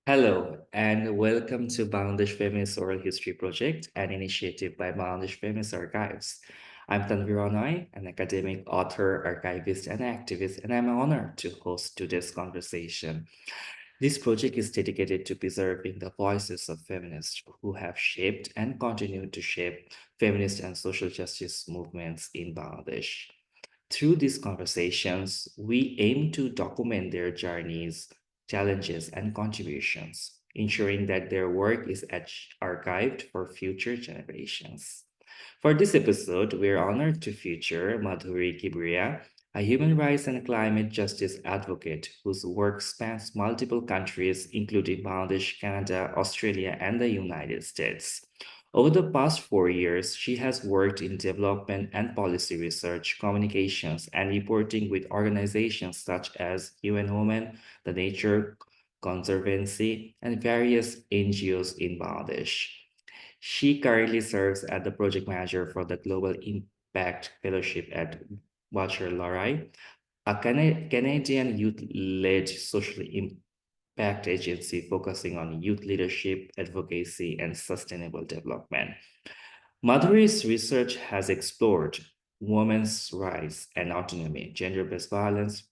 Hello, and welcome to Bangladesh Feminist Oral History Project, an initiative by Bangladesh Feminist Archives. I'm TanviRonoy, an academic, author, archivist, and activist, and I'm honored to host today's conversation. This project is dedicated to preserving the voices of feminists who have shaped and continue to shape feminist and social justice movements in Bangladesh. Through these conversations, we aim to document their journeys, challenges, and contributions, ensuring that their work is archived for future generations. For this episode, we are honored to feature Madhuri Kibria, a human rights and climate justice advocate whose work spans multiple countries, including Bangladesh, Canada, Australia, and the United States. Over the past 4 years, she has worked in development and policy research, communications, and reporting with organizations such as UN Women, the Nature Conservancy, and various NGOs in Bangladesh. She currently serves as the project manager for the Global Impact Fellowship at BacharLorai, a Canadian youth-led social impact agency focusing on youth leadership, advocacy, and sustainable development. Madhuri's research has explored women's rights and autonomy, gender-based violence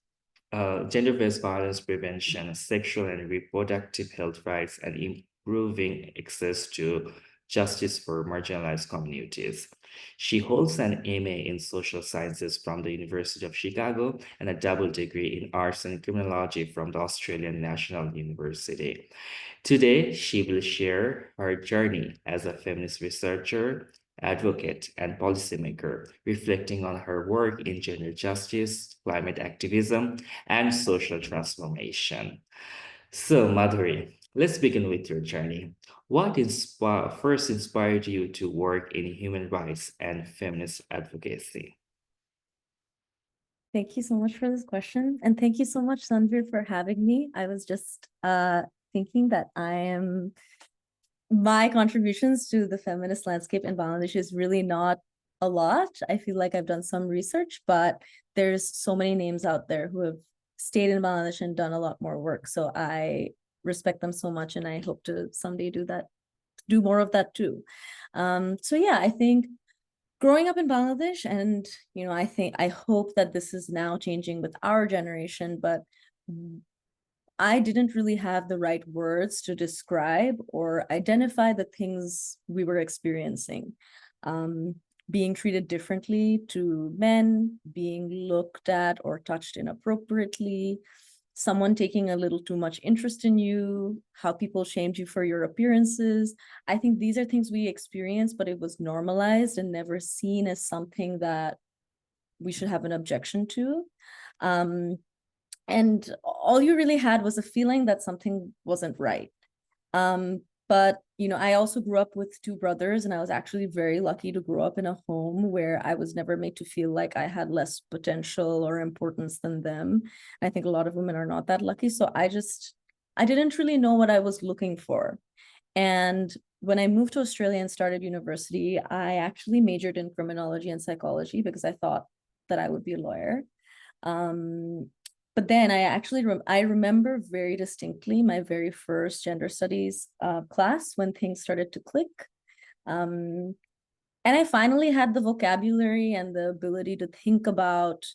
prevention, sexual and reproductive health rights, and improving access to justice for marginalized communities. She holds an MA in social sciences from the University of Chicago and a double degree in arts and criminology from the Australian National University. Today, she will share her journey as a feminist researcher, advocate, and policymaker, reflecting on her work in gender justice, climate activism, and social transformation. So, Madhuri, let's begin with your journey. First inspired you to work in human rights and feminist advocacy? Thank you so much for this question. And thank you so much, Sanveer, for having me. I was just thinking that my contributions to the feminist landscape in Bangladesh is really not a lot. I feel like I've done some research, but there's so many names out there who have stayed in Bangladesh and done a lot more work. So I respect them so much, and I hope to someday do more of that too. So yeah, I think growing up in Bangladesh, and I hope that this is now changing with our generation, but I didn't really have the right words to describe or identify the things we were experiencing. Being treated differently to men, being looked at or touched inappropriately, someone taking a little too much interest in you, how people shamed you for your appearances. I think these are things we experienced, but it was normalized and never seen as something that we should have an objection to. And all you really had was a feeling that something wasn't right. But I also grew up with two brothers, and I was actually very lucky to grow up in a home where I was never made to feel like I had less potential or importance than them. I think a lot of women are not that lucky. So I didn't really know what I was looking for. And when I moved to Australia and started university, I actually majored in criminology and psychology because I thought that I would be a lawyer. But then I remember very distinctly my very first gender studies class when things started to click. And I finally had the vocabulary and the ability to think about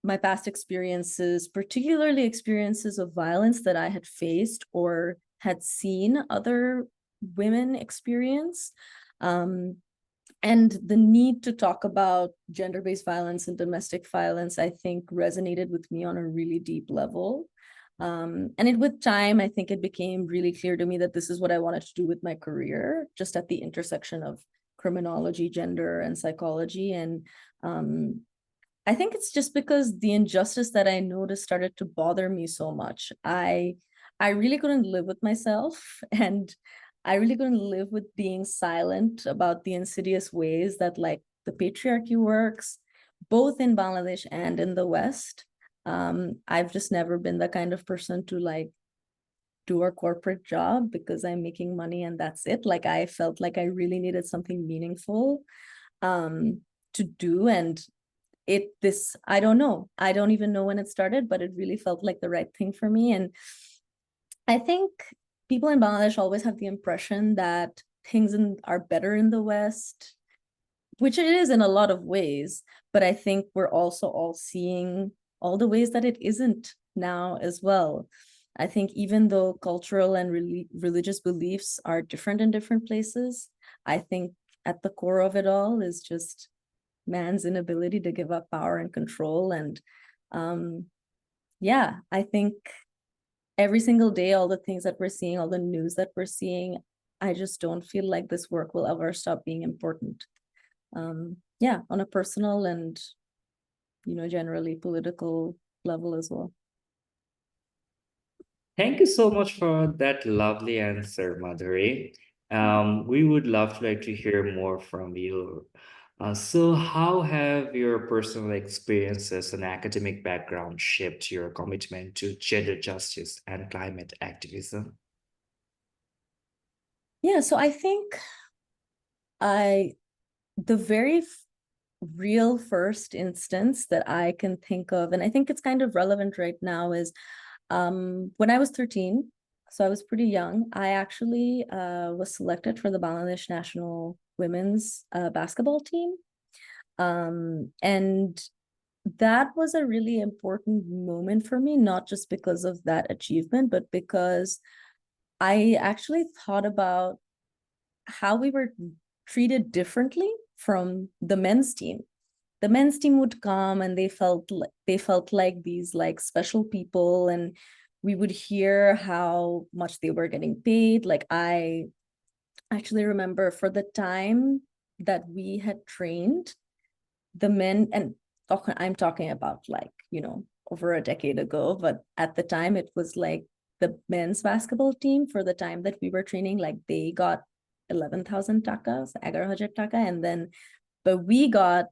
my past experiences, particularly experiences of violence that I had faced or had seen other women experience. And the need to talk about gender-based violence and domestic violence, I think, resonated with me on a really deep level. And with time, I think it became really clear to me that this is what I wanted to do with my career, just at the intersection of criminology, gender, and psychology. And I think it's just because the injustice that I noticed started to bother me so much. I really couldn't live with myself, and I really couldn't live with being silent about the insidious ways that like the patriarchy works, both in Bangladesh and in the West. I've just never been the kind of person to like do a corporate job because I'm making money and that's it. Like I felt like I really needed something meaningful to do. And I don't know. I don't even know when it started, but it really felt like the right thing for me. And I think people in Bangladesh always have the impression that are better in the West, which it is in a lot of ways. But I think we're also all seeing all the ways that it isn't now as well. I think even though cultural and religious beliefs are different in different places, I think at the core of it all is just man's inability to give up power and control. And yeah, I think every single day, all the things that we're seeing, all the news that we're seeing, I just don't feel like this work will ever stop being important. Yeah, on a personal and, generally political level as well. Thank you so much for that lovely answer, Madhuri. We would love to hear more from you. So how have your personal experiences and academic background shaped your commitment to gender justice and climate activism? Yeah, so I think the very real first instance that I can think of, and I think it's kind of relevant right now, is when I was 13, so I was pretty young, I actually was selected for the Bangladesh national women's basketball team. And that was a really important moment for me, not just because of that achievement, but because I actually thought about how we were treated differently from the men's team. The men's team would come and they felt like these like special people, and we would hear how much they were getting paid. Like, I actually remember for the time that we had trained the men, and I'm talking about like, over a decade ago, but at the time it was like the men's basketball team, for the time that we were training, like they got 11,000 taka, 11,000 taka, and then but we got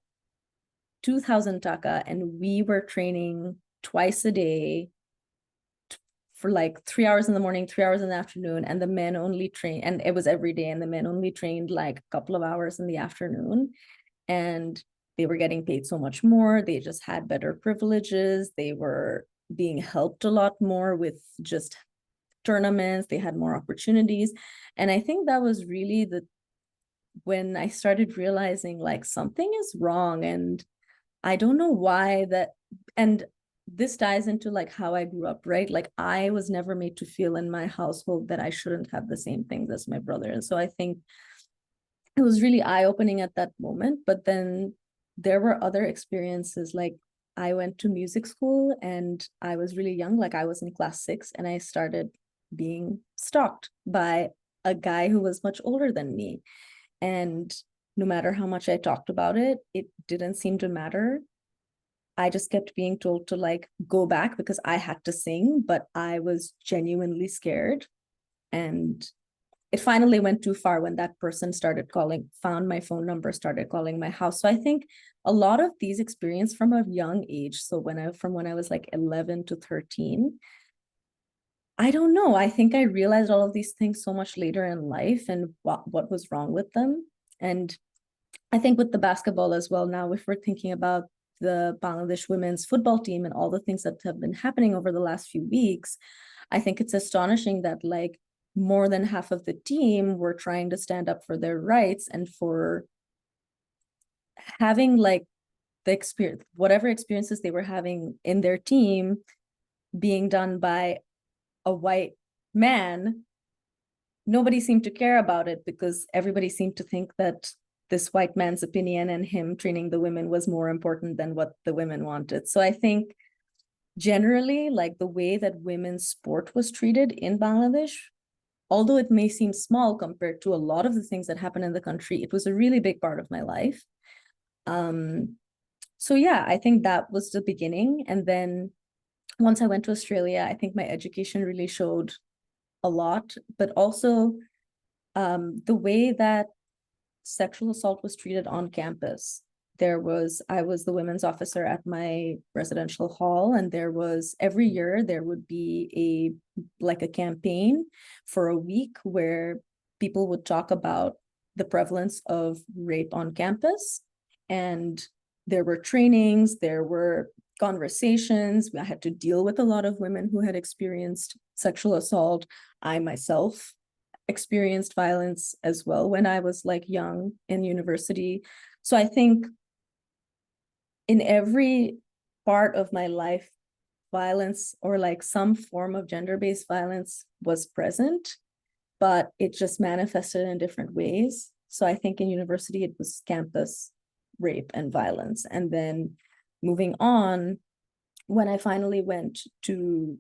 2,000 taka, and we were training twice a day for like 3 hours in the morning, 3 hours in the afternoon, and the men only trained, and it was every day, and the men only trained like a couple of hours in the afternoon. And they were getting paid so much more. They just had better privileges. They were being helped a lot more with just tournaments. They had more opportunities. And I think that was really when I started realizing like something is wrong, and I don't know why that. And this ties into like how I grew up, right? Like, I was never made to feel in my household that I shouldn't have the same things as my brother. And so I think it was really eye-opening at that moment. But then there were other experiences. Like, I went to music school and I was really young, like I was in class 6, and I started being stalked by a guy who was much older than me. And no matter how much I talked about it, it didn't seem to matter. I just kept being told to like go back because I had to sing, but I was genuinely scared. And it finally went too far when that person found my phone number, started calling my house. So I think a lot of these experiences from a young age, so from when I was like 11 to 13, I don't know. I think I realized all of these things so much later in life, and what was wrong with them. And I think with the basketball as well, now if we're thinking about the Bangladesh women's football team and all the things that have been happening over the last few weeks, I think it's astonishing that like more than half of the team were trying to stand up for their rights and for having like whatever experiences they were having in their team being done by a white man. Nobody seemed to care about it because everybody seemed to think that this white man's opinion and him training the women was more important than what the women wanted. So I think generally, like the way that women's sport was treated in Bangladesh, although it may seem small compared to a lot of the things that happen in the country, it was a really big part of my life. So yeah, I think that was the beginning. And then once I went to Australia, I think my education really showed a lot, but also the way that sexual assault was treated on campus. I was the women's officer at my residential hall, and every year there would be a campaign for a week where people would talk about the prevalence of rape on campus. And there were trainings, there were conversations. I had to deal with a lot of women who had experienced sexual assault. I myself experienced violence as well when I was like young in university. So I think in every part of my life, violence or like some form of gender-based violence was present, but it just manifested in different ways. So I think in university, it was campus rape and violence. And then moving on, when I finally went to,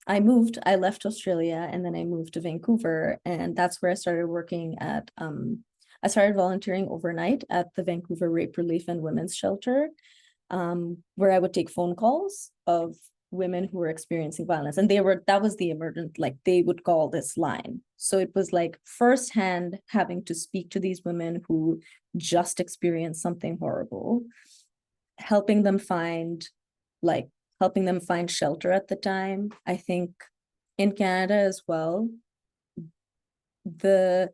I left Australia and then I moved to Vancouver. And that's where I started working at, I started volunteering overnight at the Vancouver Rape Relief and Women's Shelter, where I would take phone calls of women who were experiencing violence. And that was the emergent, like they would call this line. So it was like firsthand having to speak to these women who just experienced something horrible, helping them find shelter at the time. I think in Canada as well, the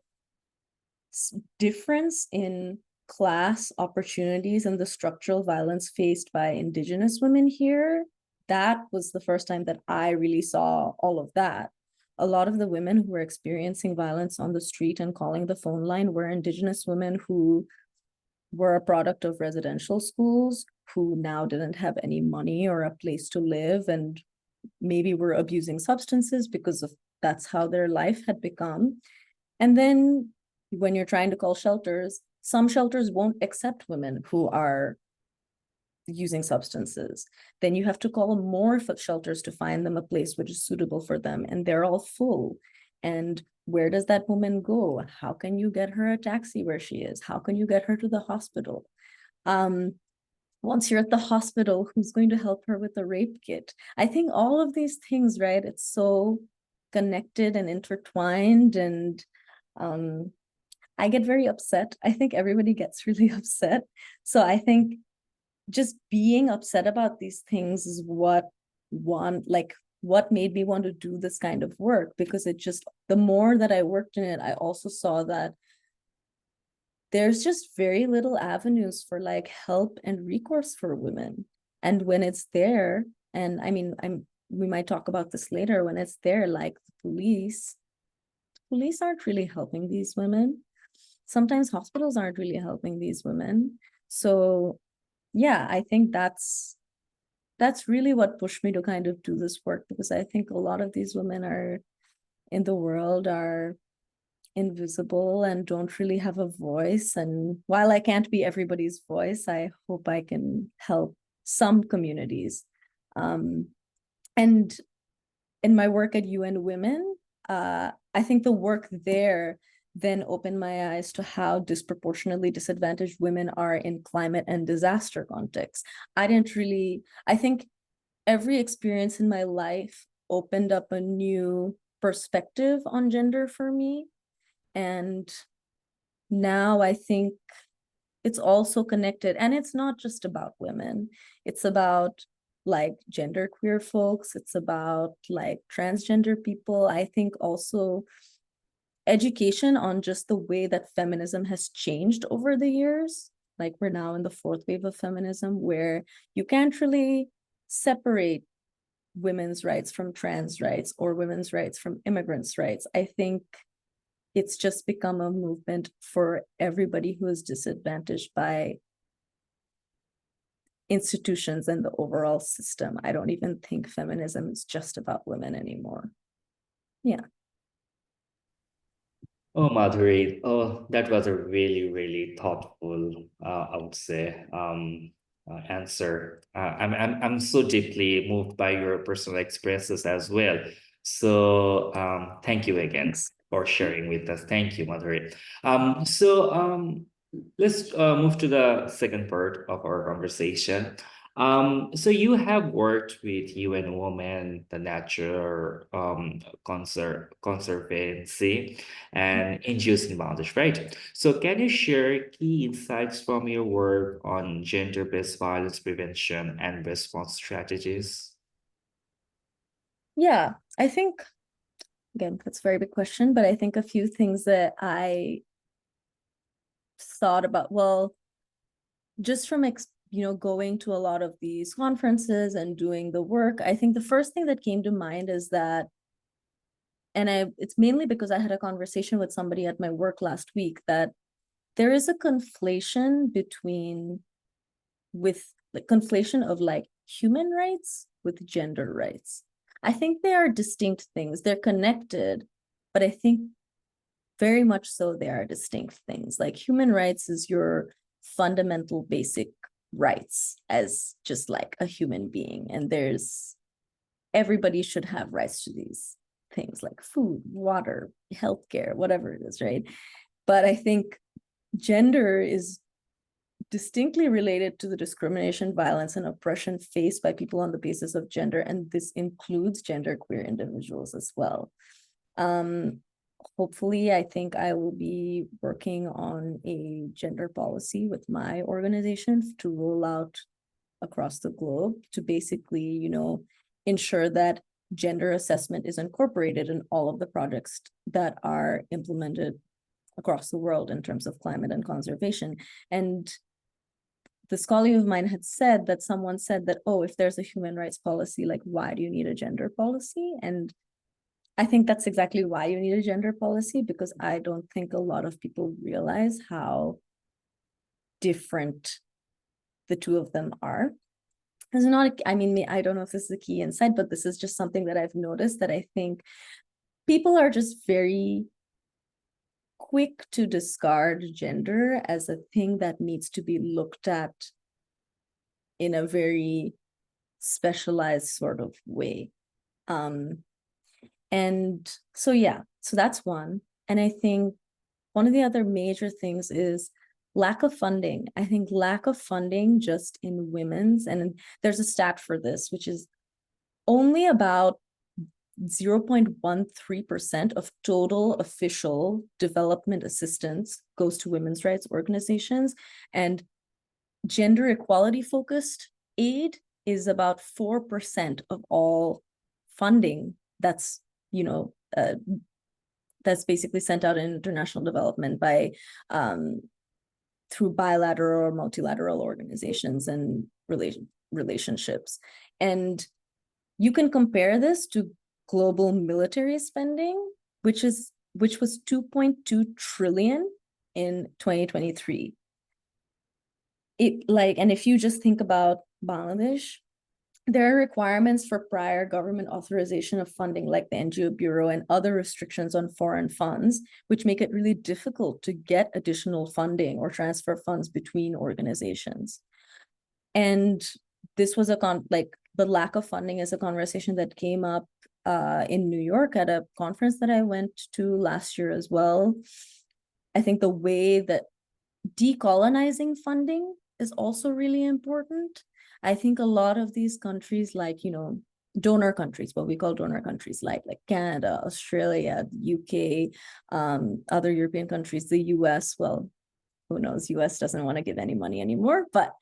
difference in class opportunities and the structural violence faced by Indigenous women here, that was the first time that I really saw all of that. A lot of the women who were experiencing violence on the street and calling the phone line were Indigenous women who were a product of residential schools, who now didn't have any money or a place to live and maybe were abusing substances because of that's how their life had become. And then when you're trying to call shelters, some shelters won't accept women who are using substances. Then you have to call more shelters to find them a place which is suitable for them, and they're all full. And where does that woman go? How can you get her a taxi where she is? How can you get her to the hospital? Once you're at the hospital, who's going to help her with the rape kit? I think all of these things, right? It's so connected and intertwined, and I get very upset. I think everybody gets really upset. So I think just being upset about these things is what made me want to do this kind of work, because it just, the more that I worked in it, I also saw that there's just very little avenues for like help and recourse for women. And when it's there, and I mean, we might talk about this later, when it's there, like the police aren't really helping these women. Sometimes hospitals aren't really helping these women. So yeah, I think that's really what pushed me to kind of do this work, because I think a lot of these women are in the world are invisible and don't really have a voice. And while I can't be everybody's voice, I hope I can help some communities. And in my work at UN Women, I think the work there then opened my eyes to how disproportionately disadvantaged women are in climate and disaster contexts. I think every experience in my life opened up a new perspective on gender for me. And now I think it's also connected, and it's not just about women. It's about like genderqueer folks. It's about like transgender people. I think also education on just the way that feminism has changed over the years. Like we're now in the fourth wave of feminism, where you can't really separate women's rights from trans rights or women's rights from immigrants' rights. I think it's just become a movement for everybody who is disadvantaged by institutions and the overall system. I don't even think feminism is just about women anymore. Yeah. Oh, Madhuri, oh, that was a really, really thoughtful, I would say, answer. I'm so deeply moved by your personal experiences as well. So, thank you again Thanks. for sharing with us. Thank you, Madhuri. Let's move to the second part of our conversation. So you have worked with UN Women, the Nature Conservancy, and NGOs in Bangladesh, right? So can you share key insights from your work on gender-based violence prevention and response strategies? Yeah, I think, again, that's a very big question, but I think a few things that I thought about, well, just from going to a lot of these conferences and doing the work, I think the first thing that came to mind is that, and it's mainly because I had a conversation with somebody at my work last week, that there is a conflation of like human rights with gender rights. I think they are distinct things. They're connected, but I think very much so they are distinct things. Like human rights is your fundamental basic rights as just like a human being. And everybody should have rights to these things like food, water, healthcare, whatever it is, right? But I think gender is distinctly related to the discrimination, violence, and oppression faced by people on the basis of gender, and this includes genderqueer individuals as well. Hopefully, I think I will be working on a gender policy with my organization to roll out across the globe to basically, ensure that gender assessment is incorporated in all of the projects that are implemented across the world in terms of climate and conservation. And the scholar of mine had said that someone said that, oh, if there's a human rights policy, like, why do you need a gender policy? And I think that's exactly why you need a gender policy, because I don't think a lot of people realize how different the two of them are. It's not, I mean, I don't know if this is a key insight, but this is just something that I've noticed, that I think people are just very quick to discard gender as a thing that needs to be looked at in a very specialized sort of way. And so, yeah, so that's one. And I think one of the other major things is lack of funding. I think lack of funding just in women's, and there's a stat for this, which is only about 0.13% of total official development assistance goes to women's rights organizations, and gender equality focused aid is about 4% of all funding that's that's basically sent out in international development by through bilateral or multilateral organizations and relationships. And you can compare this to global military spending, which was 2.2 trillion in 2023. And if you just think about Bangladesh, there are requirements for prior government authorization of funding, like the NGO Bureau, and other restrictions on foreign funds, which make it really difficult to get additional funding or transfer funds between organizations. And this was the lack of funding is a conversation that came up in New York at a conference that I went to last year as well. I think the way that decolonizing funding is also really important. I think a lot of these countries, like, donor countries, what we call donor countries, like Canada, Australia, UK, other European countries, the US, well, who knows, US doesn't want to give any money anymore, but,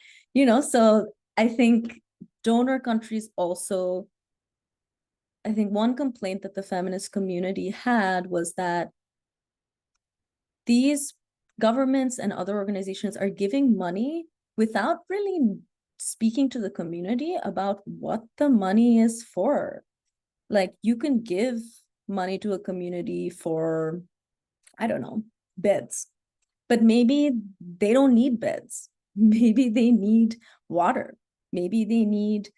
so I think donor countries also, I think one complaint that the feminist community had was that these governments and other organizations are giving money without really speaking to the community about what the money is for. Like, you can give money to a community for, I don't know, beds, but maybe they don't need beds. Maybe they need water. Maybe they need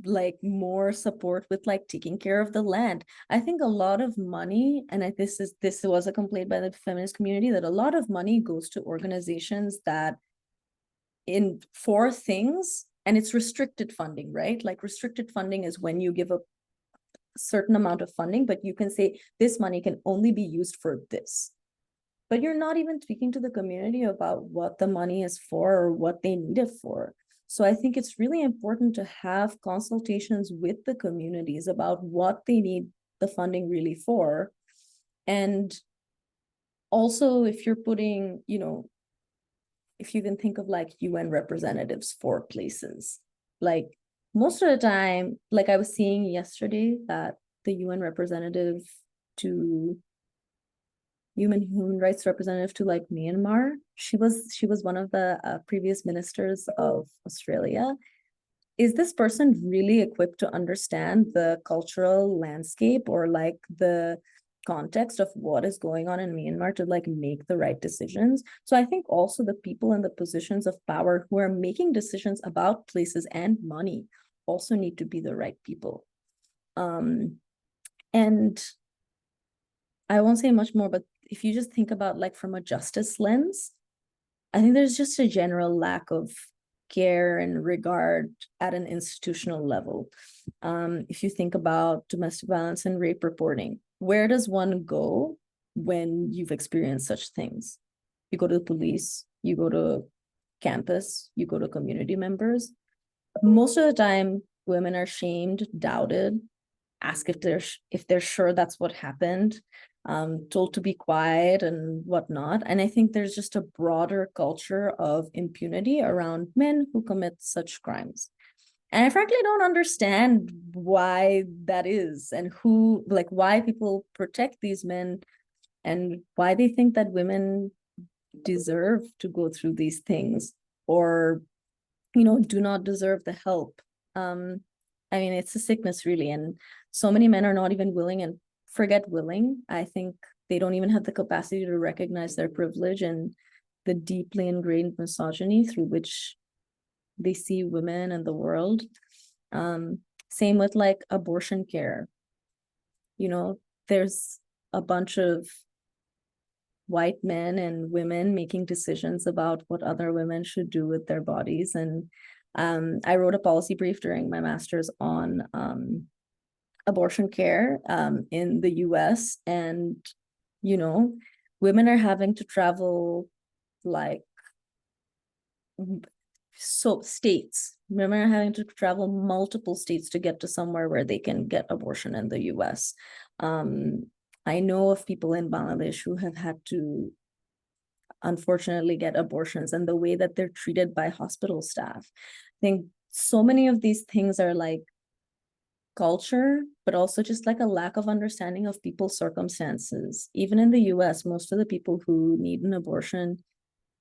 like more support with like taking care of the land. I think a lot of money, and this was a complaint by the feminist community, that a lot of money goes to organizations that for things, and it's restricted funding, right? Like, restricted funding is when you give a certain amount of funding, but you can say this money can only be used for this. But you're not even speaking to the community about what the money is for or what they need it for. So I think it's really important to have consultations with the communities about what they need the funding really for. And also, if you're putting, if you can think of like UN representatives for places, like most of the time, like I was seeing yesterday that the UN representative to human rights representative to like Myanmar. She was one of the previous ministers of Australia. Is this person really equipped to understand the cultural landscape or like the context of what is going on in Myanmar to like make the right decisions? So I think also the people in the positions of power who are making decisions about places and money also need to be the right people. And I won't say much more, but if you just think about like from a justice lens, I think there's just a general lack of care and regard at an institutional level. If you think about domestic violence and rape reporting, where does one go when you've experienced such things? You go to the police, you go to campus, you go to community members. Most of the time, women are shamed, doubted, asked if they're sure that's what happened, told to be quiet and whatnot. And I think there's just a broader culture of impunity around men who commit such crimes. And I frankly don't understand why that is and who, like, why people protect these men and why they think that women deserve to go through these things or, do not deserve the help. I mean, it's a sickness, really. And so many men are not even willing, and forget willing. I think they don't even have the capacity to recognize their privilege and the deeply ingrained misogyny through which they see women and the world. Same with like abortion care. There's a bunch of white men and women making decisions about what other women should do with their bodies. And I wrote a policy brief during my master's on abortion care in the US. And, women are having to travel like states. Women are having to travel multiple states to get to somewhere where they can get abortion in the US. I know of people in Bangladesh who have had to unfortunately get abortions and the way that they're treated by hospital staff. I think so many of these things are like culture, but also just like a lack of understanding of people's circumstances. Even in the US, most of the people who need an abortion,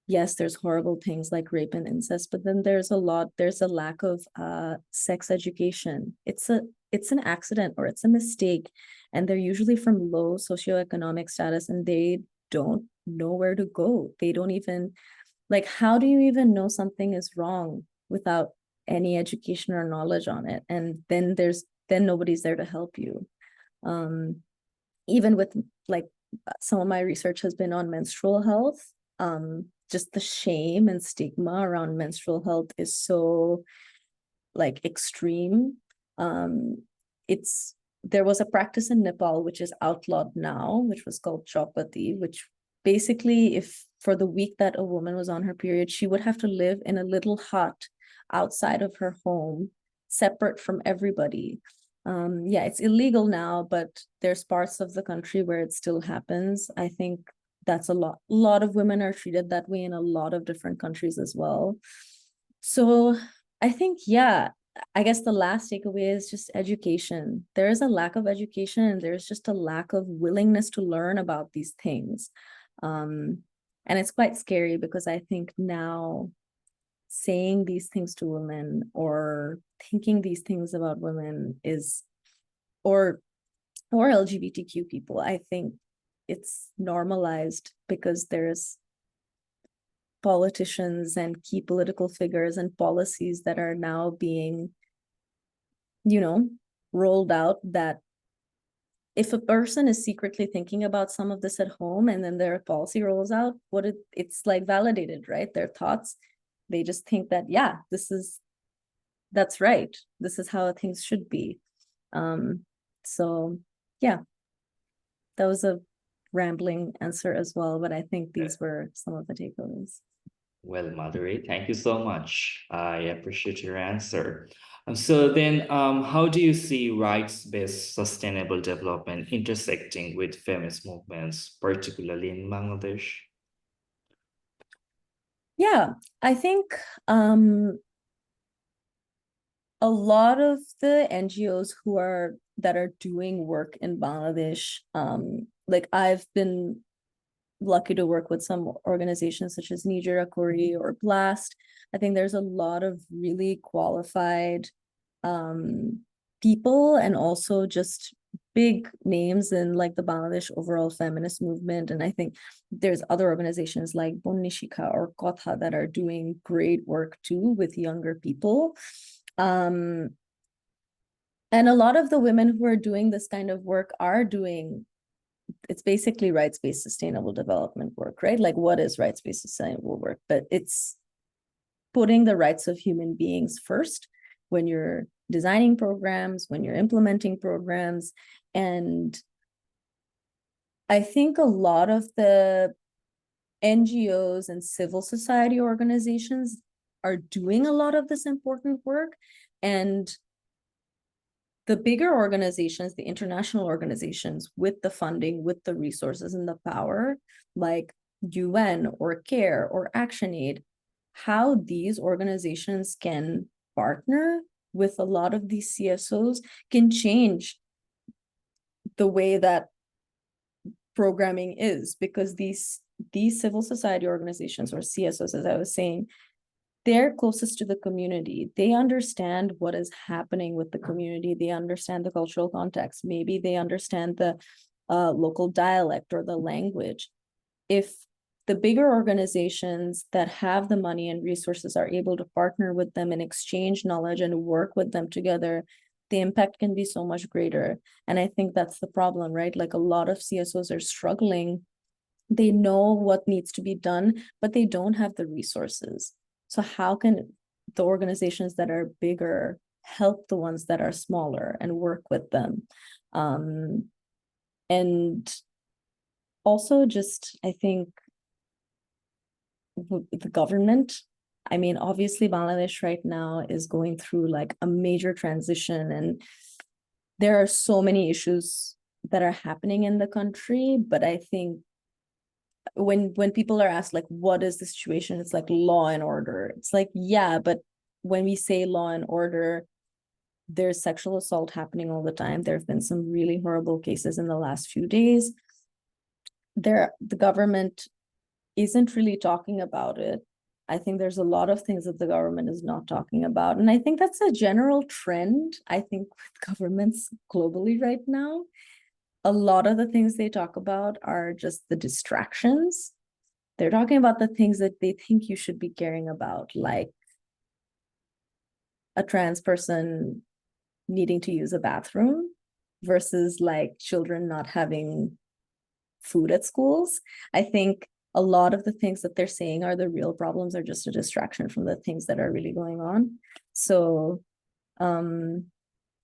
yes, there's horrible things like rape and incest, but then there's a lack of sex education. It's an accident or it's a mistake, and they're usually from low socioeconomic status and they don't know where to go. They don't even, like, how do you even know something is wrong without any education or knowledge on it? And then nobody's there to help you. Even with like some of my research has been on menstrual health. Just the shame and stigma around menstrual health is so like extreme. There was a practice in Nepal which is outlawed now, which was called chaupati, which basically, if for the week that a woman was on her period, she would have to live in a little hut outside of her home, separate from everybody. Yeah, it's illegal now, but there's parts of the country where it still happens. I think that's a lot of women are treated that way in a lot of different countries as well. So I think, yeah, I guess the last takeaway is just education. There is a lack of education and there's just a lack of willingness to learn about these things. And it's quite scary because I think now saying these things to women or thinking these things about women or LGBTQ people, I think it's normalized because there's politicians and key political figures and policies that are now being, rolled out, that if a person is secretly thinking about some of this at home and then their policy rolls out, it's like validated, right? Their thoughts, they just think that, yeah, that's right. This is how things should be. So yeah, that was a rambling answer as well, but I think these were some of the takeaways. Well, Madhuri, thank you so much. I appreciate your answer. So then, how do you see rights-based sustainable development intersecting with feminist movements, particularly in Bangladesh? Yeah, I think a lot of the NGOs that are doing work in Bangladesh, like I've been lucky to work with some organizations such as Nature Conservancy or Blast. I think there's a lot of really qualified people, and also just big names in like the Bangladesh overall feminist movement. And I think there's other organizations like Bonnishika or Kotha that are doing great work too with younger people. And a lot of the women who are doing this kind of work are doing, it's basically rights-based sustainable development work, right? Like, what is rights-based sustainable work? But it's putting the rights of human beings first when you're designing programs, when you're implementing programs. And I think a lot of the NGOs and civil society organizations are doing a lot of this important work. And the bigger organizations, the international organizations with the funding, with the resources and the power, like UN or CARE or ActionAid, how these organizations can partner with a lot of these CSOs can change the way that programming is, because these civil society organizations, or CSOs, as I was saying, they're closest to the community. They understand what is happening with the community. They understand the cultural context. Maybe they understand the local dialect or the language. If the bigger organizations that have the money and resources are able to partner with them and exchange knowledge and work with them together, the impact can be so much greater. And I think that's the problem, right? Like, a lot of CSOs are struggling. They know what needs to be done, but they don't have the resources. So how can the organizations that are bigger help the ones that are smaller and work with them? And also, just, I think, the government, I mean, obviously Bangladesh right now is going through like a major transition, and there are so many issues that are happening in the country. But I think when people are asked like, what is the situation, it's like law and order. It's like, yeah, but when we say law and order, there's sexual assault happening all the time. There have been some really horrible cases in the last few days. The government isn't really talking about it. I think there's a lot of things that the government is not talking about. And I think that's a general trend, I think, with governments globally right now. A lot of the things they talk about are just the distractions. They're talking about the things that they think you should be caring about, like a trans person needing to use a bathroom versus like children not having food at schools. I think a lot of the things that they're saying are the real problems, are just a distraction from the things that are really going on. So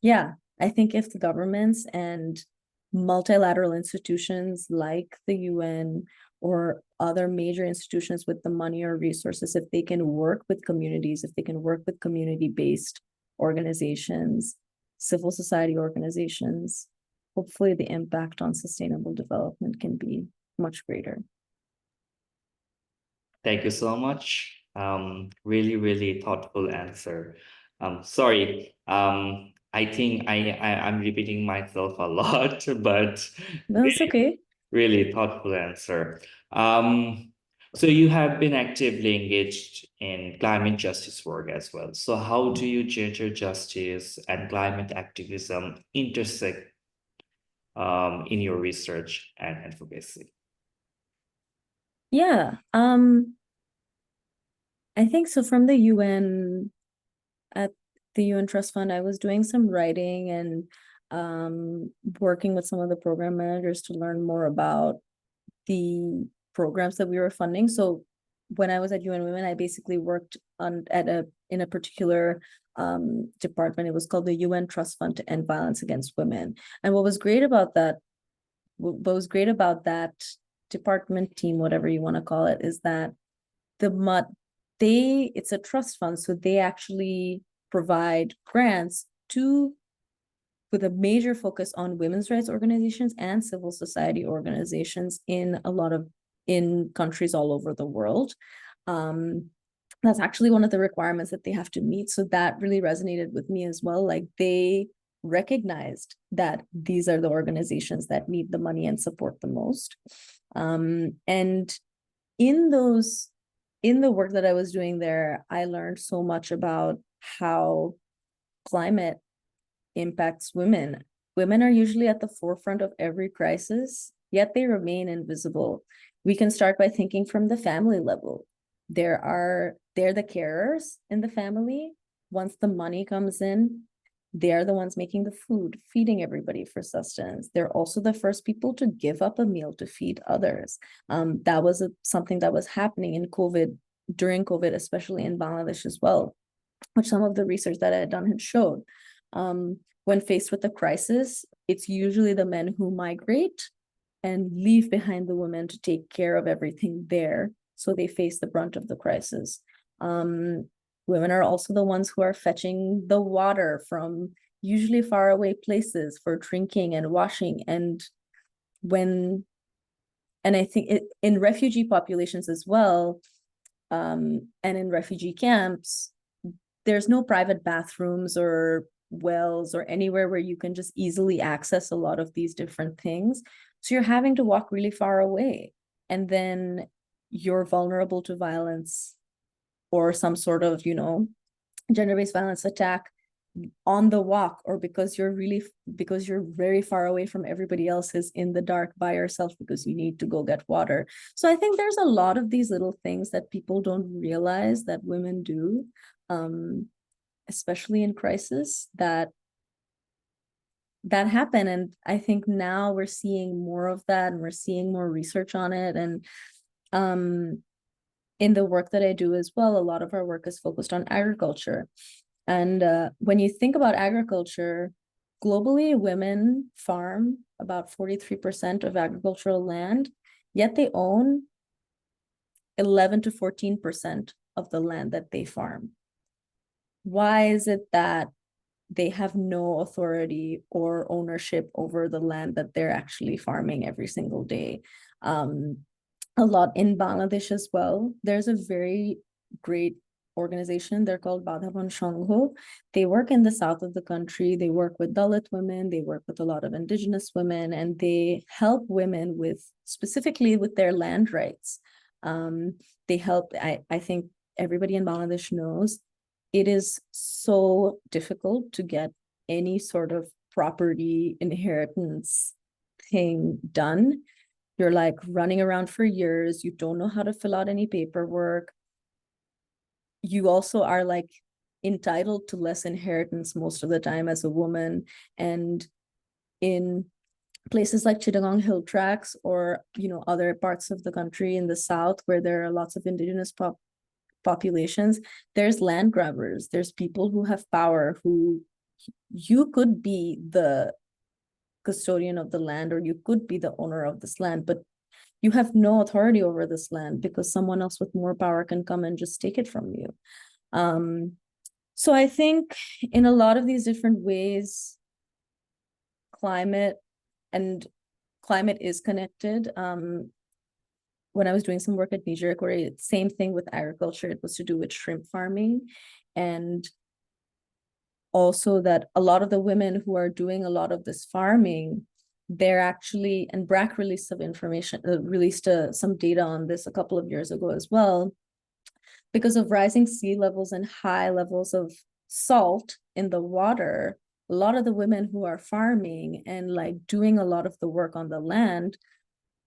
yeah, I think if the governments and multilateral institutions like the UN or other major institutions with the money or resources, if they can work with communities, if they can work with community-based organizations, civil society organizations, hopefully the impact on sustainable development can be much greater. Thank you so much. Really, really thoughtful answer. Sorry, I think I'm repeating myself a lot, but That's really, okay. really thoughtful answer. So you have been actively engaged in climate justice work as well. So how do you gender justice and climate activism intersect in your research and advocacy? Yeah, I think so. From the UN, at the UN Trust Fund, I was doing some writing and working with some of the program managers to learn more about the programs that we were funding. So when I was at UN Women, I basically worked in a particular department. It was called the UN Trust Fund to End Violence Against Women. And what was great about that department team, whatever you want to call it, is that it's a trust fund, so they actually provide grants with a major focus on women's rights organizations and civil society organizations in countries all over the world. That's actually one of the requirements that they have to meet. So that really resonated with me as well. Like, they recognized that these are the organizations that need the money and support the most. And in the work that I was doing there, I learned so much about how climate impacts women. Women are usually at the forefront of every crisis, yet they remain invisible. We can start by thinking from the family level. They're the carers in the family. Once the money comes in, they're the ones making the food, feeding everybody for sustenance. They're also the first people to give up a meal to feed others. That was something that was happening in COVID, during COVID, especially in Bangladesh as well, which some of the research that I had done had showed. When faced with a crisis, it's usually the men who migrate and leave behind the women to take care of everything there. So they face the brunt of the crisis. Women are also the ones who are fetching the water from usually far away places for drinking and washing. And I think in refugee populations as well, and in refugee camps, there's no private bathrooms or wells or anywhere where you can just easily access a lot of these different things. So you're having to walk really far away, and then you're vulnerable to violence or some sort of, gender-based violence attack on the walk, or because you're very far away from everybody else, is in the dark by yourself because you need to go get water. So I think there's a lot of these little things that people don't realize that women do, especially in crisis, that happen. And I think now we're seeing more of that, and we're seeing more research on it. And in the work that I do as well, a lot of our work is focused on agriculture. And when you think about agriculture, globally, women farm about 43% of agricultural land, yet they own 11 to 14% of the land that they farm. Why is it that they have no authority or ownership over the land that they're actually farming every single day? A lot in Bangladesh as well. There's a very great organization. They're called Badhaban Shangho. They work in the south of the country. They work with Dalit women. They work with a lot of indigenous women, and they help women specifically with their land rights. They help, I think everybody in Bangladesh knows, it is so difficult to get any sort of property inheritance thing done. You're like running around for years. You don't know how to fill out any paperwork. You also are like entitled to less inheritance most of the time as a woman. And in places like Chittagong Hill Tracts, or, other parts of the country in the south where there are lots of indigenous populations, there's land grabbers. There's people who have power, who you could be the custodian of the land, or you could be the owner of this land, but you have no authority over this land because someone else with more power can come and just take it from you. So I think in a lot of these different ways, climate is connected. When I was doing some work at Nature Conservancy, same thing with agriculture. It was to do with shrimp farming, and also that a lot of the women who are doing a lot of this farming, they're actually, and BRAC released some data on this a couple of years ago as well, because of rising sea levels and high levels of salt in the water. A lot of the women who are farming and like doing a lot of the work on the land,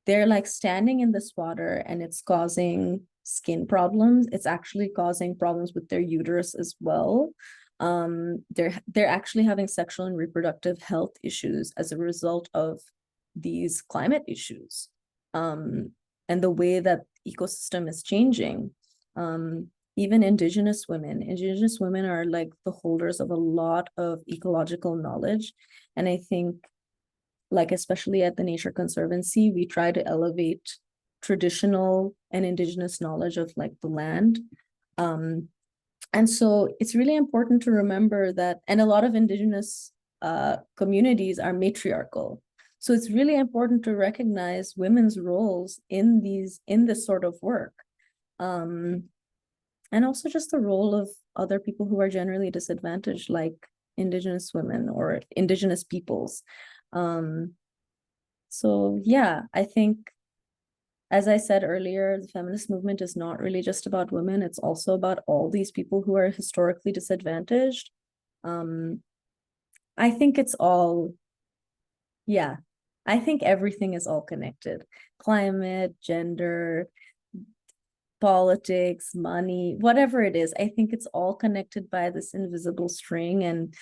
they're like standing in this water, and it's causing skin problems. It's actually causing problems with their uterus as well. They're actually having sexual and reproductive health issues as a result of these climate issues, and the way that ecosystem is changing. Even indigenous women are like the holders of a lot of ecological knowledge. And I think, like, especially at the Nature Conservancy, we try to elevate traditional and indigenous knowledge of like the land. And so it's really important to remember that, and a lot of indigenous communities are matriarchal. So it's really important to recognize women's roles in this sort of work. And also just the role of other people who are generally disadvantaged, like Indigenous women or Indigenous peoples. So yeah, I think, as I said earlier, the feminist movement is not really just about women. It's also about all these people who are historically disadvantaged. I think it's all, yeah, I think everything is all connected. Climate, gender, politics, money, whatever it is. I think it's all connected by this invisible string, and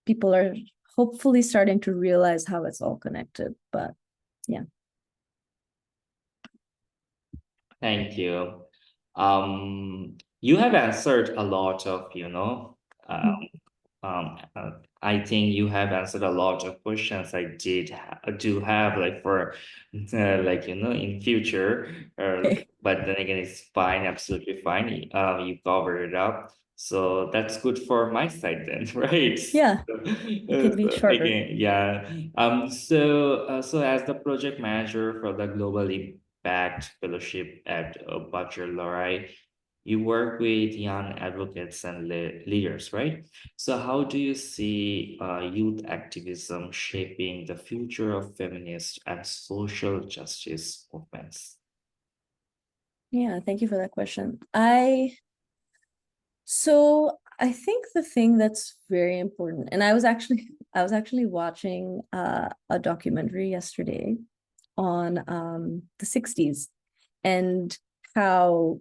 people are hopefully starting to realize how it's all connected. But yeah. Thank you. You have answered a lot of, I think you have answered a lot of questions I do have, like for like in future, Okay. but then again it's fine, absolutely fine. You covered it up, so that's good for my side then, right? Yeah, it could be shorter. Again, yeah. So as the project manager for the Global Impact Fellowship at BacharLorai, you work with young advocates and leaders, right? So, how do you see youth activism shaping the future of feminist and social justice movements? Yeah, thank you for that question. I think the thing that's very important, and I was actually watching a documentary yesterday on the 60s and how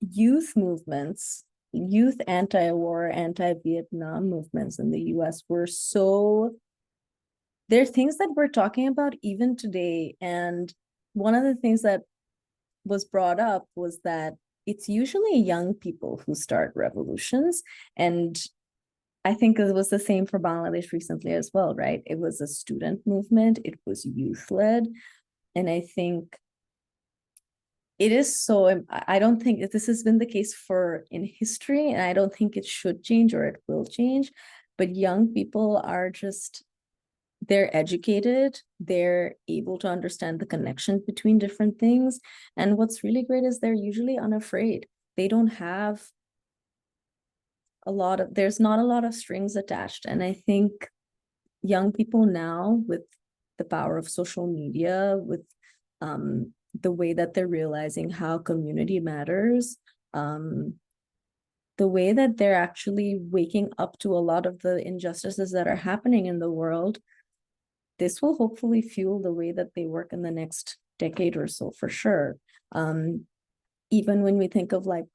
youth movements, youth anti-war, anti-Vietnam movements in the US were so, they're things that we're talking about even today. And one of the things that was brought up was that it's usually young people who start revolutions. And I think it was the same for Bangladesh recently as well, right? It was a student movement, it was youth led. And I think it is so, I don't think this has been the case for in history, and I don't think it should change or it will change. But young people are just, they're educated, they're able to understand the connection between different things. And what's really great is they're usually unafraid. They don't have there's not a lot of strings attached. And I think young people now, with the power of social media, with the way that they're realizing how community matters, the way that they're actually waking up to a lot of the injustices that are happening in the world, this will hopefully fuel the way that they work in the next decade or so, for sure. Even when we think of like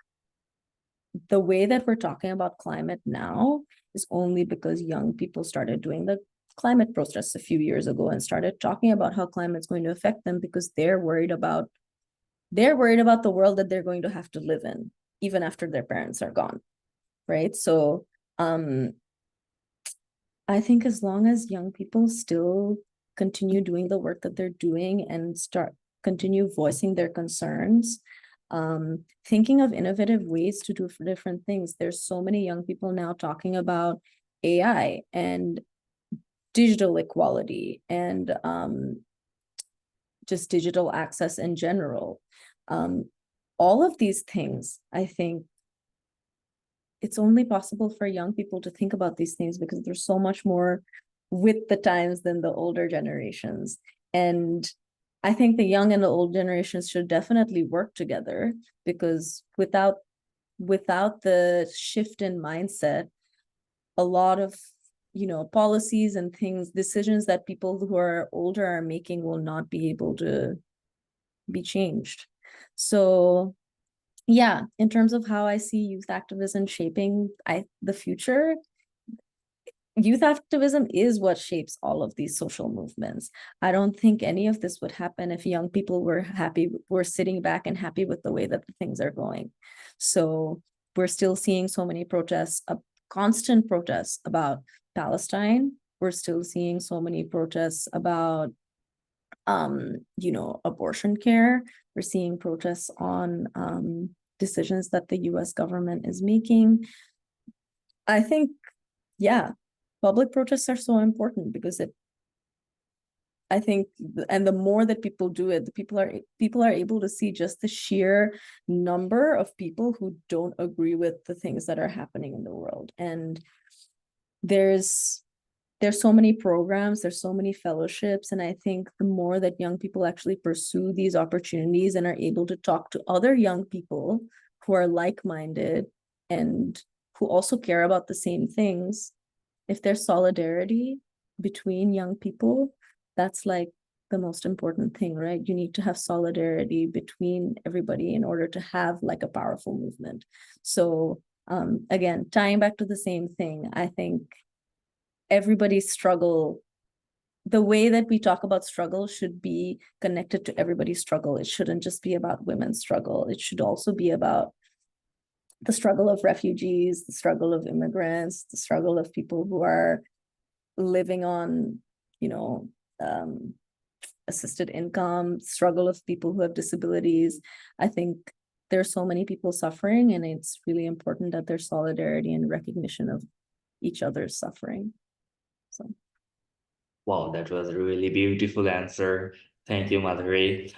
the way that we're talking about climate now is only because young people started doing the climate protests a few years ago and started talking about how climate's going to affect them, because they're worried about the world that they're going to have to live in even after their parents are gone, right? So I think as long as young people still continue doing the work that they're doing and continue voicing their concerns, thinking of innovative ways to do for different things. There's so many young people now talking about AI and digital equality and just digital access in general. All of these things, I think it's only possible for young people to think about these things because they're so much more with the times than the older generations. And I think the young and the old generations should definitely work together, because without the shift in mindset, a lot of policies and things, decisions that people who are older are making will not be able to be changed. So yeah, in terms of how I see youth activism shaping the future, youth activism is what shapes all of these social movements. I don't think any of this would happen if young people were sitting back and happy with the way that the things are going. So we're still seeing so many protests, constant protests about Palestine. We're still seeing so many protests about abortion care. We're seeing protests on decisions that the US government is making. I think, yeah, public protests are so important because I think, and the more that people do it, the people are able to see just the sheer number of people who don't agree with the things that are happening in the world. And there's so many programs, there's so many fellowships, and I think the more that young people actually pursue these opportunities and are able to talk to other young people who are like-minded and who also care about the same things, if there's solidarity between young people, that's like the most important thing, right? You need to have solidarity between everybody in order to have like a powerful movement. So again, tying back to the same thing, I think everybody's struggle, the way that we talk about struggle should be connected to everybody's struggle. It shouldn't just be about women's struggle. It should also be about the struggle of refugees, the struggle of immigrants, the struggle of people who are living on, you know, assisted income, struggle of people who have disabilities. I think there's so many people suffering, and it's really important that there's solidarity and recognition of each other's suffering. So. Wow, that was a really beautiful answer. Thank you, Madhuri.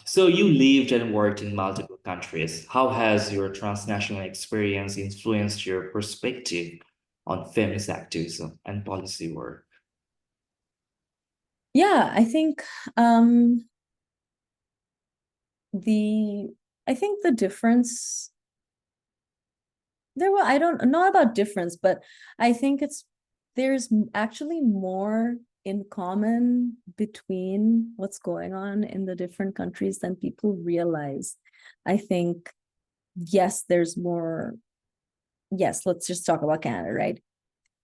So you lived and worked in multiple countries. How has your transnational experience influenced your perspective on feminist activism and policy work? Yeah, I think the I think the difference there were, I don't know about difference, but I think there's actually more in common between what's going on in the different countries than people realize. I think, yes, there's more. Yes, let's just talk about Canada, right?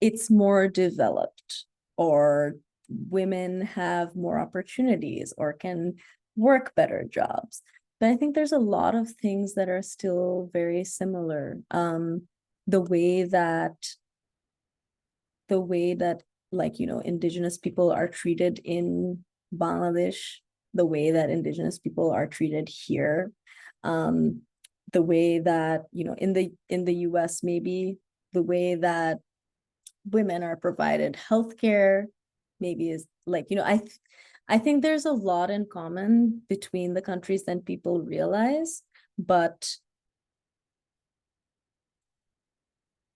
It's more developed, or women have more opportunities or can work better jobs. But I think there's a lot of things that are still very similar. The way that like, Indigenous people are treated in Bangladesh, the way that Indigenous people are treated here, the way that, in the US, maybe the way that women are provided healthcare maybe is like, I think there's a lot in common between the countries than people realize. But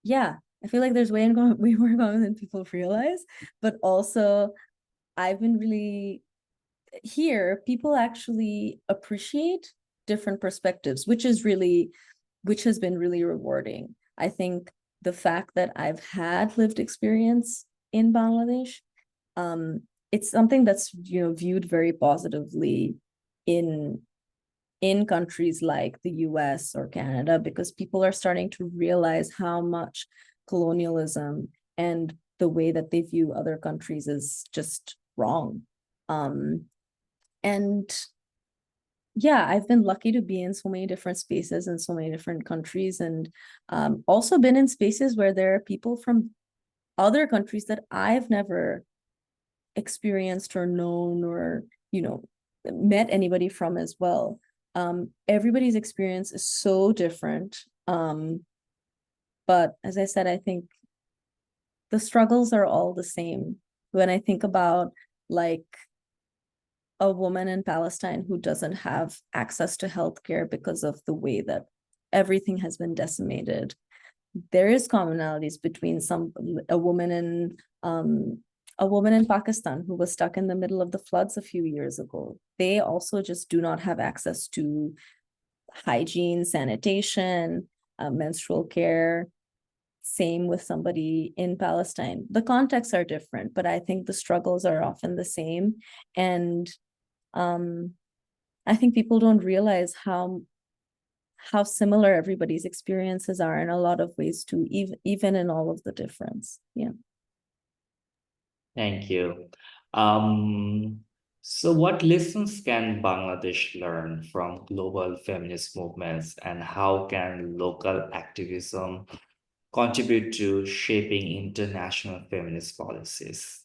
yeah, I feel like there's way more in common than people realize. But also, I've been really here, people actually appreciate different perspectives, which has been really rewarding. I think the fact that I've had lived experience in Bangladesh, it's something that's viewed very positively in countries like the US or Canada, because people are starting to realize how much colonialism and the way that they view other countries is just wrong. And yeah, I've been lucky to be in so many different spaces in so many different countries, and also been in spaces where there are people from other countries that I've never experienced or known or met anybody from as well. Everybody's experience is so different, but as I said, I think the struggles are all the same. When I think about like a woman in Palestine who doesn't have access to healthcare because of the way that everything has been decimated, there is commonalities between a woman in Pakistan who was stuck in the middle of the floods a few years ago. They also just do not have access to hygiene, sanitation, menstrual care. Same with somebody in Palestine. The contexts are different, but I think the struggles are often the same. And I think people don't realize how similar everybody's experiences are in a lot of ways too, even in all of the difference. Yeah. Thank you. So what lessons can Bangladesh learn from global feminist movements, and how can local activism contribute to shaping international feminist policies?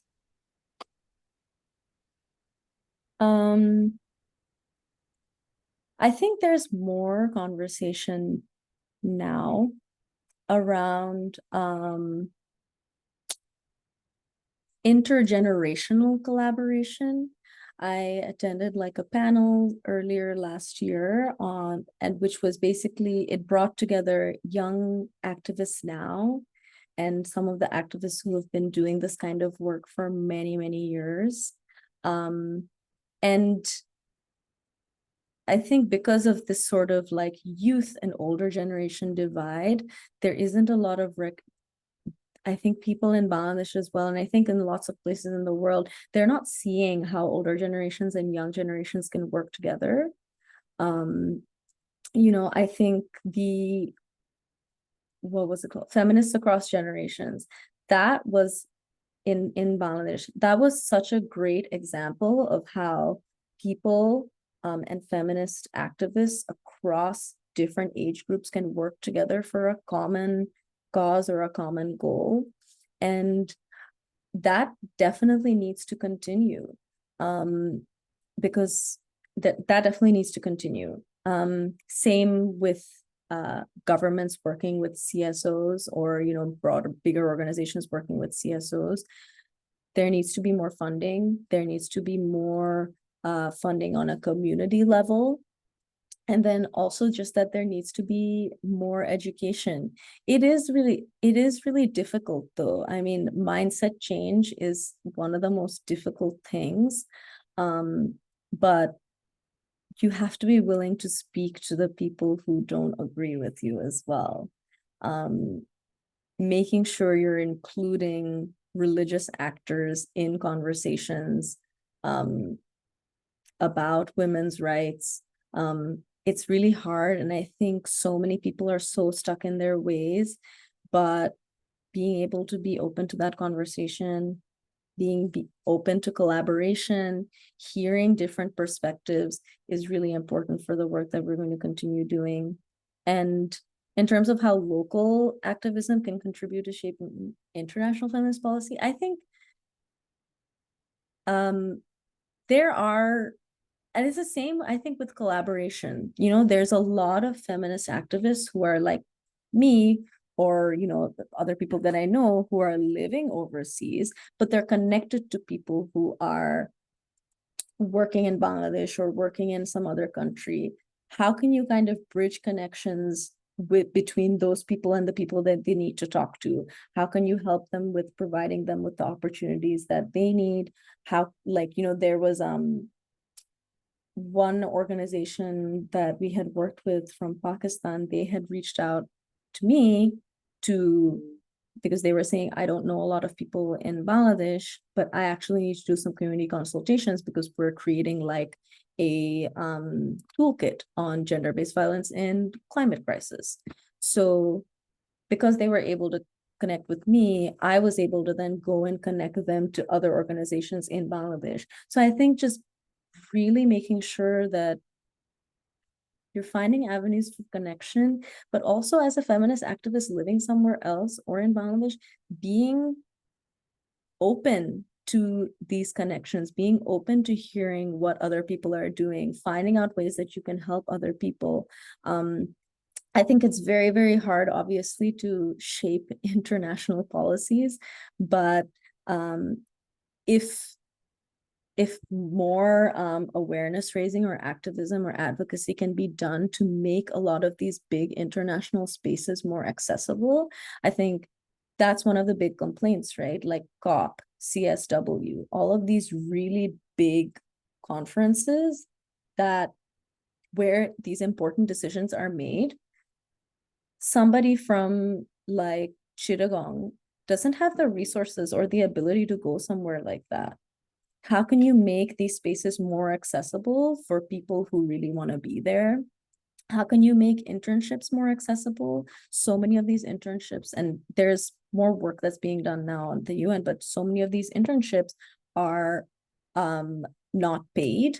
I think there's more conversation now around intergenerational collaboration. I attended like a panel earlier last year and which was basically, it brought together young activists now and some of the activists who have been doing this kind of work for many, many years. And I think because of this sort of like youth and older generation divide, there isn't a lot of I think people in Bangladesh as well, and I think in lots of places in the world, they're not seeing how older generations and young generations can work together. I think what was it called? Feminists Across Generations. That was in Bangladesh. That was such a great example of how people and feminist activists across different age groups can work together for a common cause or a common goal. And that definitely needs to continue, because that definitely needs to continue. Same with governments working with CSOs, or broader, bigger organizations working with CSOs. There needs to be more funding. There needs to be more funding on a community level. And then also just that there needs to be more education. It is really difficult though. I mean, mindset change is one of the most difficult things. But you have to be willing to speak to the people who don't agree with you as well. Making sure you're including religious actors in conversations about women's rights. It's really hard, and I think so many people are so stuck in their ways, but being able to be open to that conversation, being open to collaboration, hearing different perspectives is really important for the work that we're going to continue doing. And in terms of how local activism can contribute to shaping international feminist policy, I think there are, and it's the same, I think, with collaboration. There's a lot of feminist activists who are like me, or other people that I know who are living overseas, but they're connected to people who are working in Bangladesh or working in some other country. How can you kind of bridge connections between those people and the people that they need to talk to? How can you help them with providing them with the opportunities that they need? How, there was one organization that we had worked with from Pakistan. They had reached out to me because they were saying, I don't know a lot of people in Bangladesh, but I actually need to do some community consultations because we're creating like a toolkit on gender-based violence and climate crisis. So because they were able to connect with me, I was able to then go and connect them to other organizations in Bangladesh. So I think just really making sure that you're finding avenues for connection, but also as a feminist activist living somewhere else or in Bangladesh, being open to these connections, being open to hearing what other people are doing, finding out ways that you can help other people. I think it's very, very hard, obviously, to shape international policies, but if more awareness raising or activism or advocacy can be done to make a lot of these big international spaces more accessible, I think that's one of the big complaints, right? Like COP, CSW, all of these really big conferences where these important decisions are made. Somebody from like Chittagong doesn't have the resources or the ability to go somewhere like that. How can you make these spaces more accessible for people who really want to be there? How can you make internships more accessible? So many of these internships, and there's more work that's being done now on the UN, but so many of these internships are not paid.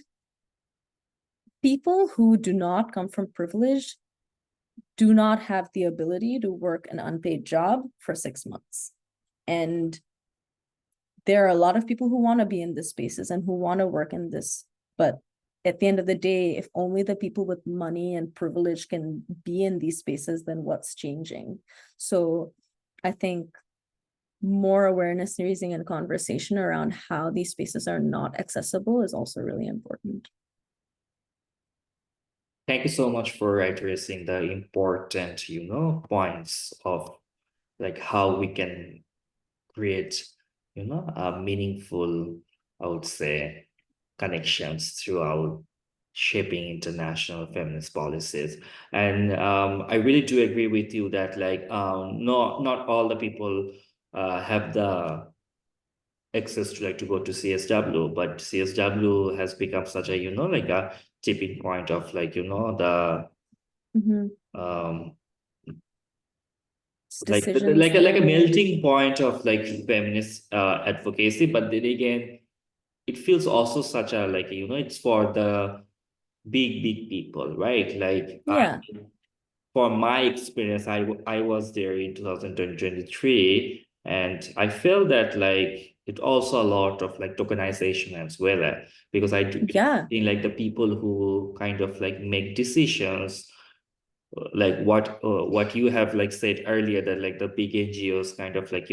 People who do not come from privilege do not have the ability to work an unpaid job for 6 months. And there are a lot of people who want to be in this spaces and who want to work in this, but at the end of the day, if only the people with money and privilege can be in these spaces, then what's changing? So I think more awareness raising and conversation around how these spaces are not accessible is also really important. Thank you so much for addressing the important, points of like how we can create, meaningful, I would say, connections throughout shaping international feminist policies. And I really do agree with you that like not all the people have the access to like to go to CSW, but CSW has become such a like a tipping point of like the Mm-hmm. um Decisions like a made. melting point of like feminist advocacy. But then again, it feels also such a like it's for the big people, right? Like Yeah. from my experience, I was there in 2023, and I felt that like it also a lot of like tokenization as well, because I do Yeah. think like the people who kind of like make decisions, like what you have like said earlier, that like the big NGOs kind of like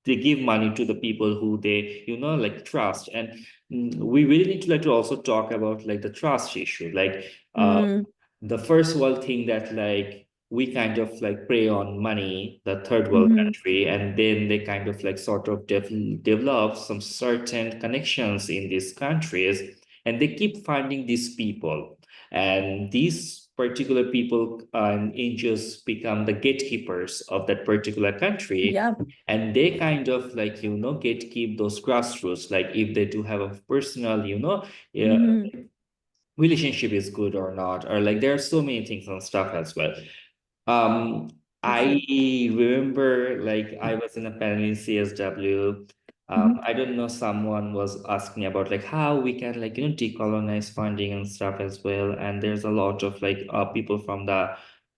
they give money to the people who they like trust. And we really need to like to also talk about like the trust issue, like Mm, the first world thing that like we kind of like prey on money, the third world mm-hmm. country, and then they kind of like sort of develop some certain connections in these countries, and they keep finding these people, and these particular people and angels become the gatekeepers of that particular country, Yeah. and they kind of like gatekeep those grassroots, like if they do have a personal yeah, Mm-hmm. relationship is good or not, or like there are so many things and stuff as well. um, For I sure. remember like I was in a panel in CSW. Mm-hmm. I don't know, someone was asking about like how we can like decolonize funding and stuff as well. And there's a lot of like people from the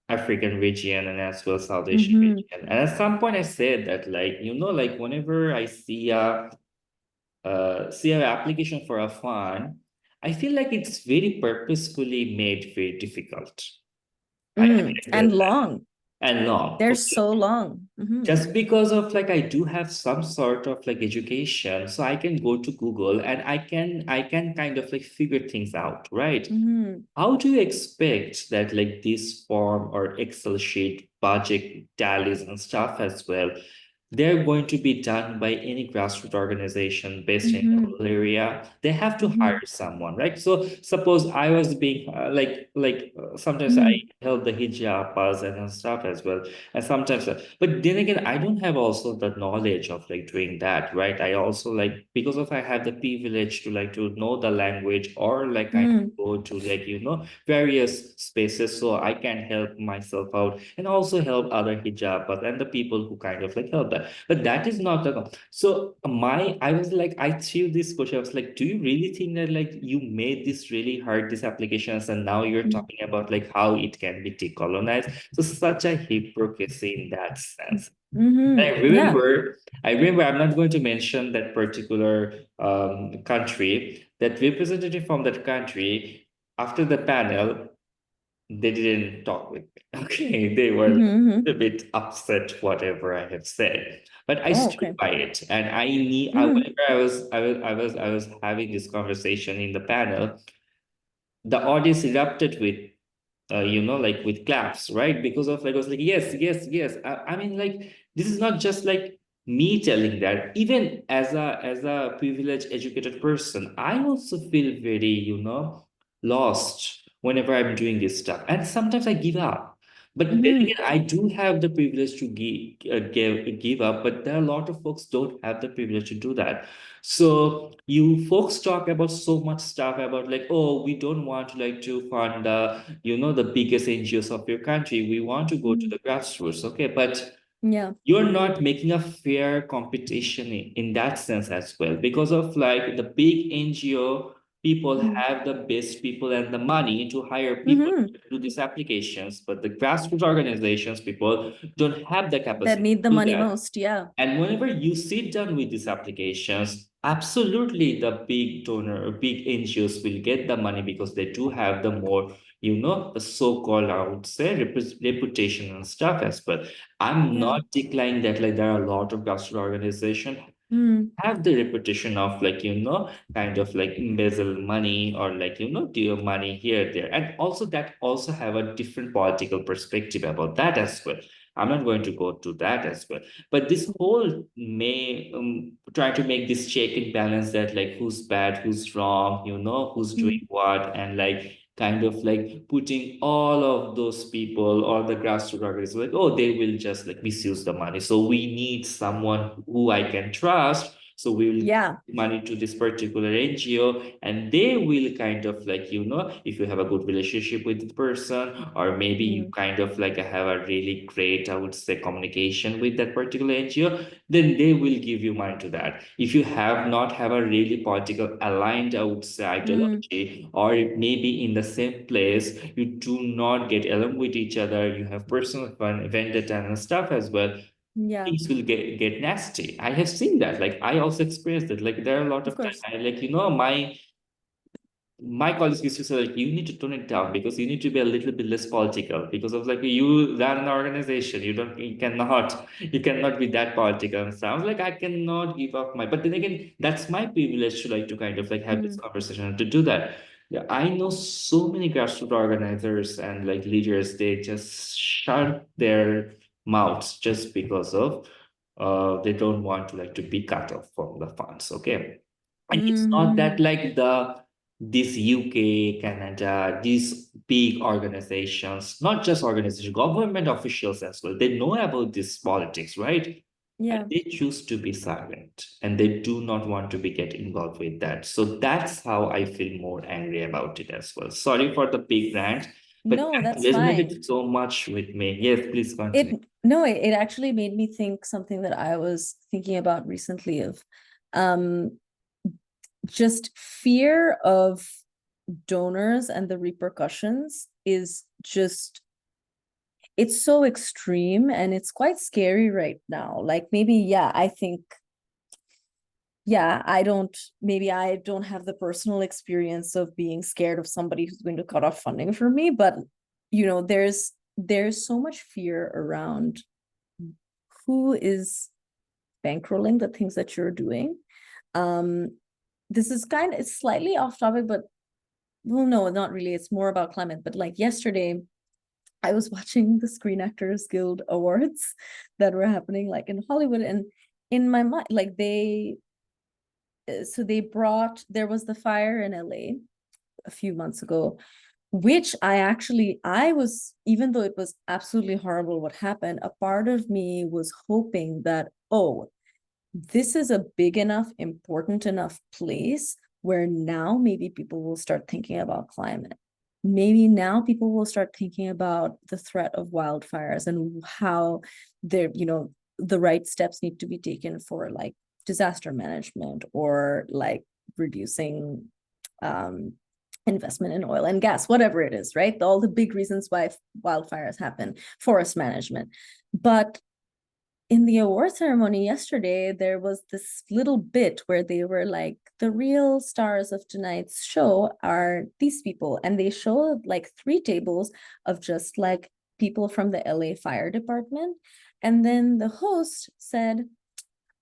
African region and as well South Asian Mm-hmm. region. And at some point I said that like like whenever I see an application for a fund, I feel like it's very purposefully made very difficult. I Mm. feel And that. long. And long. They're Okay. so long. Mm-hmm. Just because of like I do have some sort of like education, so I can go to Google and I can kind of like figure things out, right? Mm-hmm. How do you expect that like this form or Excel sheet, budget tallies and stuff as well, they're going to be done by any grassroots organization based in a Mm-hmm. rural area? They have to Mm-hmm. hire someone, right? So suppose I was being sometimes I Mm-hmm. help the hijapas and stuff as well, and sometimes, but then again, I don't have also the knowledge of like doing that, right? I also like, because of I have the privilege to like to know the language, or like kind of Mm-hmm. go to like various spaces, so I can help myself out and also help other hijabas and the people who kind of like help that. But that is not the so my I was like, I threw this question. I was like, do you really think that like you made this really hard, these applications, and now you're talking about like how it can be decolonized? So such a hypocrisy in that sense. Mm-hmm. I Yeah. remember, I remember, I'm not going to mention that particular country, that representative from that country, after the panel, they didn't talk with me. Okay, they were Mm-hmm. Mm-hmm. a bit upset whatever I have said, but I Oh, stood okay. by it, and I need. Mm-hmm. Whenever I was having this conversation in the panel, the audience erupted with like with claps, right? Because of like, I was like, yes, yes, yes. I mean, like, this is not just like me telling that. Even as a privileged, educated person, I also feel very, lost whenever I'm doing this stuff. And sometimes I give up. But then Mm-hmm. again, I do have the privilege to give up, but there are a lot of folks don't have the privilege to do that. So you folks talk about so much stuff about like, oh, we don't want to like to fund the biggest NGOs of your country. We want to go to Mm-hmm. the grassroots. Okay, but Yeah. you're not making a fair competition in that sense as well, because of like the big NGO people Mm-hmm. have the best people and the money to hire people Mm-hmm. to do these applications, but the grassroots organizations people don't have the That capacity need the to do money that. most. Yeah. And whenever you sit down with these applications, absolutely the big donor, big NGOs will get the money because they do have the more, the so-called, I would say, reputation and stuff as well. I'm Yeah. not declining that, like, there are a lot of grassroots organizations Mm-hmm. have the reputation of like, kind of like embezzle money or like, deal money here, there. And also that also have a different political perspective about that as well. I'm not going to go to that as well. But this whole may try to make this check and balance, that like who's bad, who's wrong, who's doing Mm. what, and like kind of like putting all of those people or the grassroots organizations like, oh, they will just like misuse the money. So we need someone who I can trust. So we will give Yeah. money to this particular NGO, and they will kind of like, if you have a good relationship with the person, or maybe you Mm. kind of like have a really great, I would say, communication with that particular NGO, then they will give you money to that. If you have not have a really political aligned, I would say, Mm. ideology, or maybe in the same place, you do not get along with each other, you have personal fun, vendetta and stuff as well, Yeah, things will get nasty. I have seen that. Like I also experienced it. Like there are a lot of of time course. I like, my colleagues used to say like you need to tone it down because you need to be a little bit less political, because of like you run an organization, you cannot be that political. And sounds like I cannot give up my, but then again, that's my privilege to like to kind of like have this Mm. conversation and to do that. Yeah, I know so many grassroots organizers and like leaders, they just shut their mouths just because of they don't want to like to be cut off from the funds. Okay. And it's not that Mm. like this UK, Canada, these big organizations, not just organizations, government officials as well, they know about this politics, right? And Yeah. they choose to be silent, and they do not want to be get involved with that. So that's how I feel more angry about it as well. Sorry for the big rant, but No, that that's fine. resonated so much with me. Yes, please It continue. no, it actually made me think something that I was thinking about recently of um just fear of donors and the repercussions is just, it's so extreme and it's quite scary right now. Like maybe, yeah, I think, yeah, maybe I don't have the personal experience of being scared of somebody who's going to cut off funding for me, but there's so much fear around who is bankrolling the things that you're doing. Um, this is it's slightly off topic, but well, no, not really. It's more about climate. But like yesterday, I was watching the Screen Actors Guild Awards that were happening like in Hollywood, and in my mind, like there was the fire in LA a few months ago, which I was, even though it was absolutely horrible what happened, a part of me was hoping that, oh, this is a big enough, important enough place where now maybe people will start thinking about climate. Maybe now people will start thinking about the threat of wildfires and how the right steps need to be taken for like disaster management or like reducing um, investment in oil and gas, whatever it is, right? All the big reasons why wildfires happen, forest management. But in the award ceremony yesterday, there was this little bit where they were like, the real stars of tonight's show are these people. And they showed like 3 tables of just like people from the LA Fire Department. And then the host said,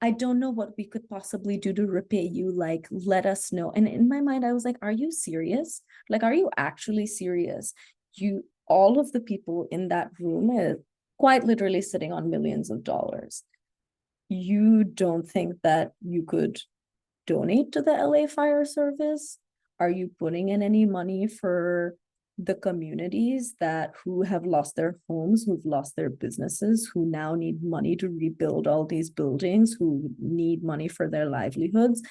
I don't know what we could possibly do to repay you. Like, let us know. And in my mind, I was like, are you serious? Like, are you actually serious? All of the people in that room is quite literally sitting on millions of dollars. You don't think that you could donate to the LA Fire Service? Are you putting in any money for the communities who have lost their homes, who've lost their businesses, who now need money to rebuild all these buildings, who need money for their livelihoods?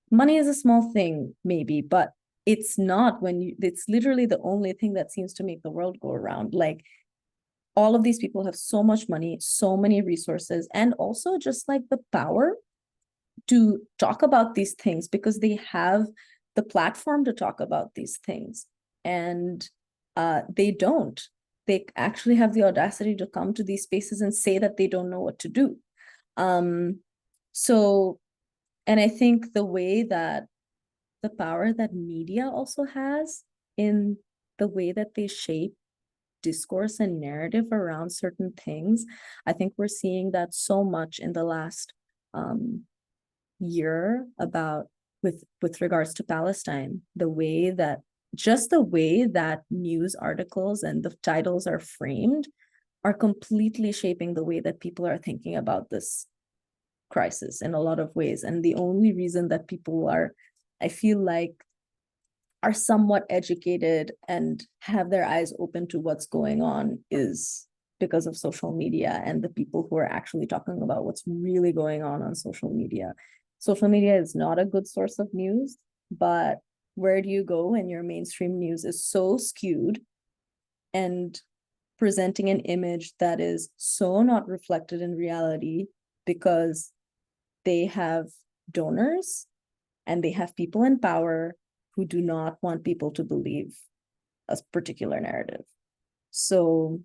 Money is a small thing, maybe, but it's not it's literally the only thing that seems to make the world go around. Like, all of these people have so much money, so many resources, and also just like the power to talk about these things because they have the platform to talk about these things. And they don't. They actually have the audacity to come to these spaces and say that they don't know what to do. Um, so, and I think the power that media also has in the way that they shape discourse and narrative around certain things, I think we're seeing that so much in the last year about with regards to Palestine, the way that news articles and the titles are framed are completely shaping the way that people are thinking about this crisis in a lot of ways. And the only reason that people are, I feel like, are somewhat educated and have their eyes open to what's going on is because of social media and the people who are actually talking about what's really going on social media. Social media is not a good source of news, but where do you go when your mainstream news is so skewed and presenting an image that is so not reflected in reality because they have donors and they have people in power who do not want people to believe a particular narrative. So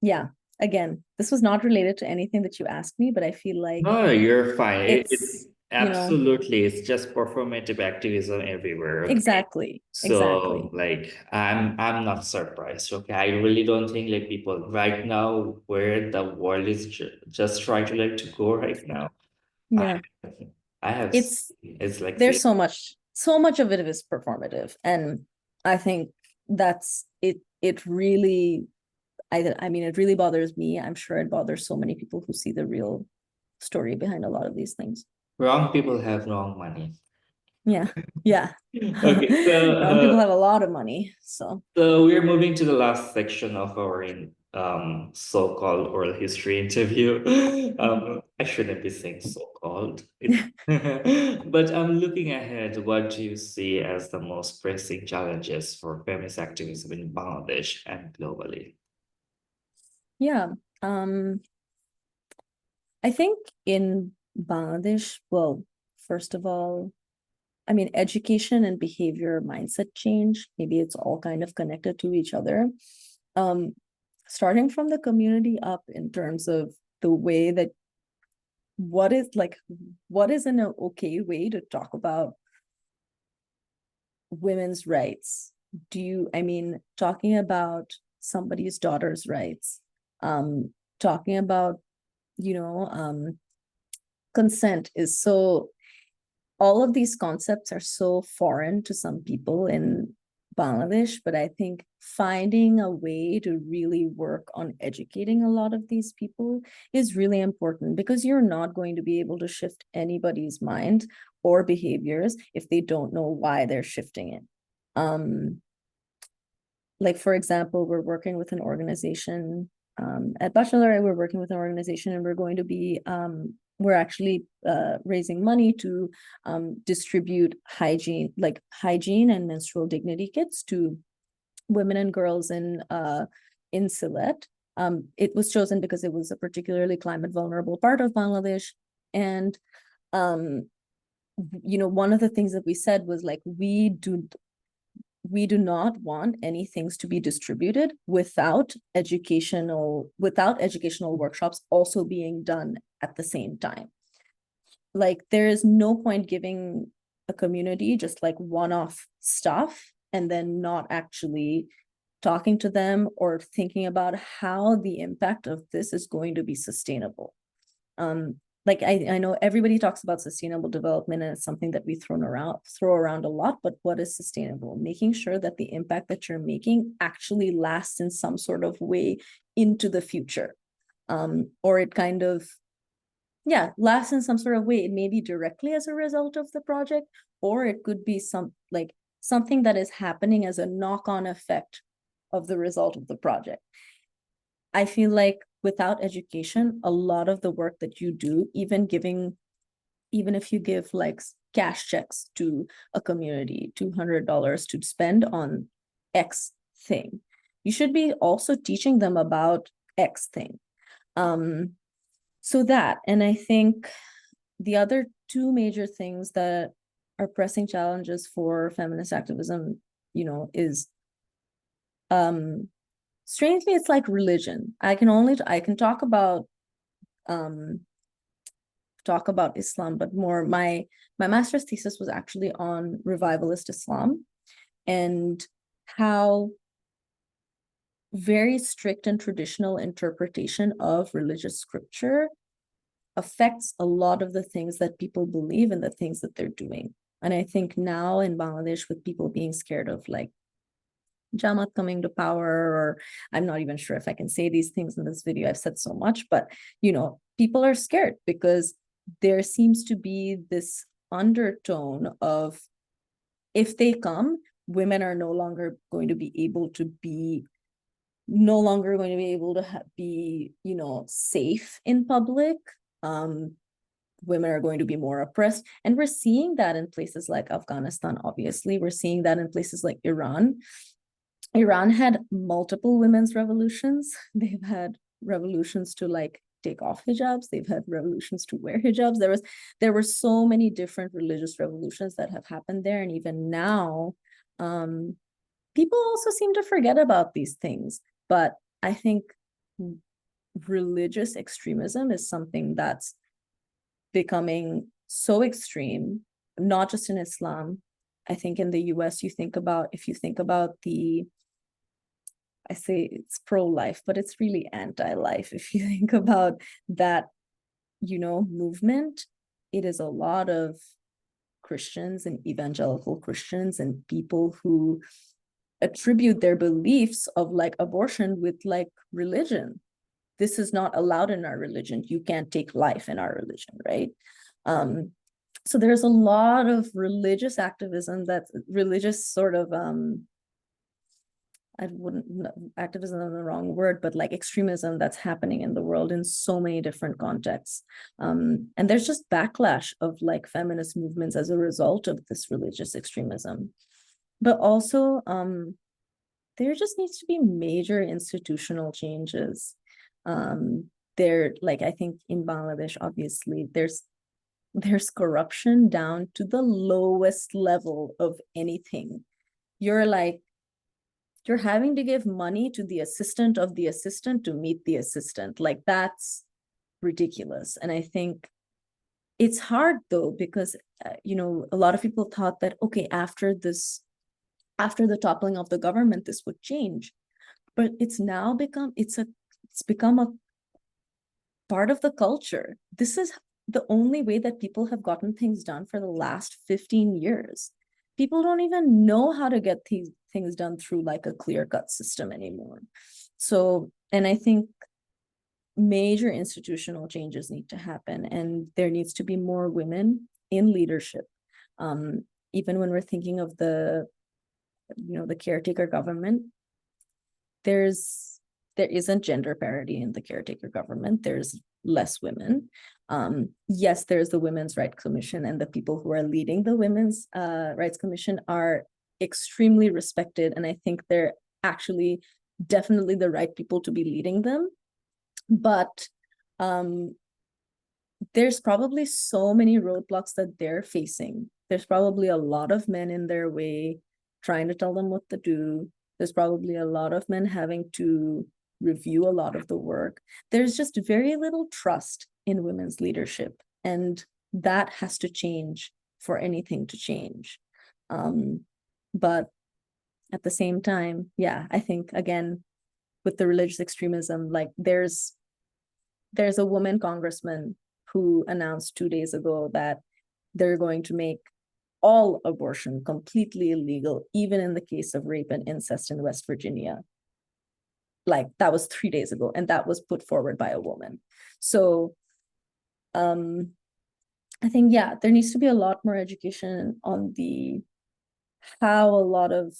yeah, again, this was not related to anything that you asked me, but I feel like No, you're fine. it's, It's absolutely, it's just performative activism everywhere. Okay. exactly, So exactly. like I'm not surprised. Okay. I really don't think like people right now where the world is just trying to like to go right now. I Yeah, I have it's, it's like there's so much of it is performative. And I think that's it. It really, I mean, it really bothers me. I'm sure it bothers so many people who see the real story behind a lot of these things. wrong people have wrong money. Yeah, yeah. Okay, People have a lot of money, so so we're moving to the last section of our so-called oral history interview. I shouldn't be saying so-called. But looking ahead, what do you see as the most pressing challenges for feminist activism in Bangladesh and globally? yeah. Um, I think in Bangladesh, well, first of all, I mean, education and behavior mindset change, maybe it's all kind of connected to each other. Um, Starting from the community up in terms of the way that what is like, what is an okay way to talk about women's rights? I mean, talking about somebody's daughter's rights, talking about, you know, consent is so, all of these concepts are so foreign to some people in Bangladesh, but I think finding a way to really work on educating a lot of these people is really important, because you're not going to be able to shift anybody's mind or behaviors if they don't know why they're shifting it. Um, like, for example, we're working with an organization at BacharLorai, we're working with an organization, and we're going to be we're actually raising money to distribute hygiene and menstrual dignity kits to women and girls in Sylhet. It was chosen because it was a particularly climate vulnerable part of Bangladesh, and um, one of the things that we said was like, we do not want any things to be distributed without educational workshops also being done at the same time. Like, there is no point giving a community just like one-off stuff and then not actually talking to them or thinking about how the impact of this is going to be sustainable. Like, I know everybody talks about sustainable development, and it's something that we throw around a lot, but what is sustainable? Making sure that the impact that you're making actually lasts in some sort of way into the future. Or it kind of, yeah, lasts in some sort of way. It may be directly as a result of the project, or it could be something that is happening as a knock-on effect of the result of the project. I feel like without education, a lot of the work that you do, even if you give like cash checks to a community, $200 to spend on X thing, you should be also teaching them about X thing. So that, and I think the other two major things that are pressing challenges for feminist activism, is strangely, it's like religion. I can um talk about Islam, but more my master's thesis was actually on revivalist Islam and how very strict and traditional interpretation of religious scripture affects a lot of the things that people believe and the things that they're doing. And I think now in Bangladesh, with people being scared of like Jamaat coming to power, or I'm not even sure if I can say these things in this video. I've said so much, but people are scared because there seems to be this undertone of, if they come, women are no longer going to be able to be safe in public. Women are going to be more oppressed. And we're seeing that in places like Afghanistan, obviously. We're seeing that in places like Iran. Iran had multiple women's revolutions. They've had revolutions to take off hijabs. They've had revolutions to wear hijabs. There were so many different religious revolutions that have happened there. And even now, people also seem to forget about these things. But I think religious extremism is something that's becoming so extreme, not just in Islam. I think in the US, if you think about I say it's pro-life, but it's really anti-life. If you think about that, movement, it is a lot of Christians and evangelical Christians and people who attribute their beliefs of abortion with religion. This is not allowed in our religion. You can't take life in our religion, right? So there's a lot of religious activism, that's religious sort of activism is the wrong word, but extremism that's happening in the world in so many different contexts. And there's just backlash of feminist movements as a result of this religious extremism. But also, there just needs to be major institutional changes. I think in Bangladesh, obviously, there's corruption down to the lowest level of anything. You're having to give money to the assistant of the assistant to meet the assistant. That's ridiculous. And I think it's hard though, because a lot of people thought that, okay, after the toppling of the government, this would change. But it's now become a part of the culture. This is the only way that people have gotten things done for the last 15 years. People don't even know how to get these things done through a clear-cut system anymore. So, and I think major institutional changes need to happen, and there needs to be more women in leadership. Even when we're thinking of the caretaker government, there isn't gender parity in the caretaker government. There's less women. Yes, there's the Women's Rights Commission, and the people who are leading the Women's Rights Commission are extremely respected, and I think they're actually definitely the right people to be leading them. But there's probably so many roadblocks that they're facing. There's probably a lot of men in their way trying to tell them what to do. There's probably a lot of men having to review a lot of the work. There's just very little trust in women's leadership, and that has to change for anything to change. But at the same time, yeah, I think again, with the religious extremism, there's a woman congressman who announced 2 days ago that they're going to make all abortion completely illegal, even in the case of rape and incest in West Virginia. That was 3 days ago, and that was put forward by a woman. So I think, yeah, there needs to be a lot more education on how a lot of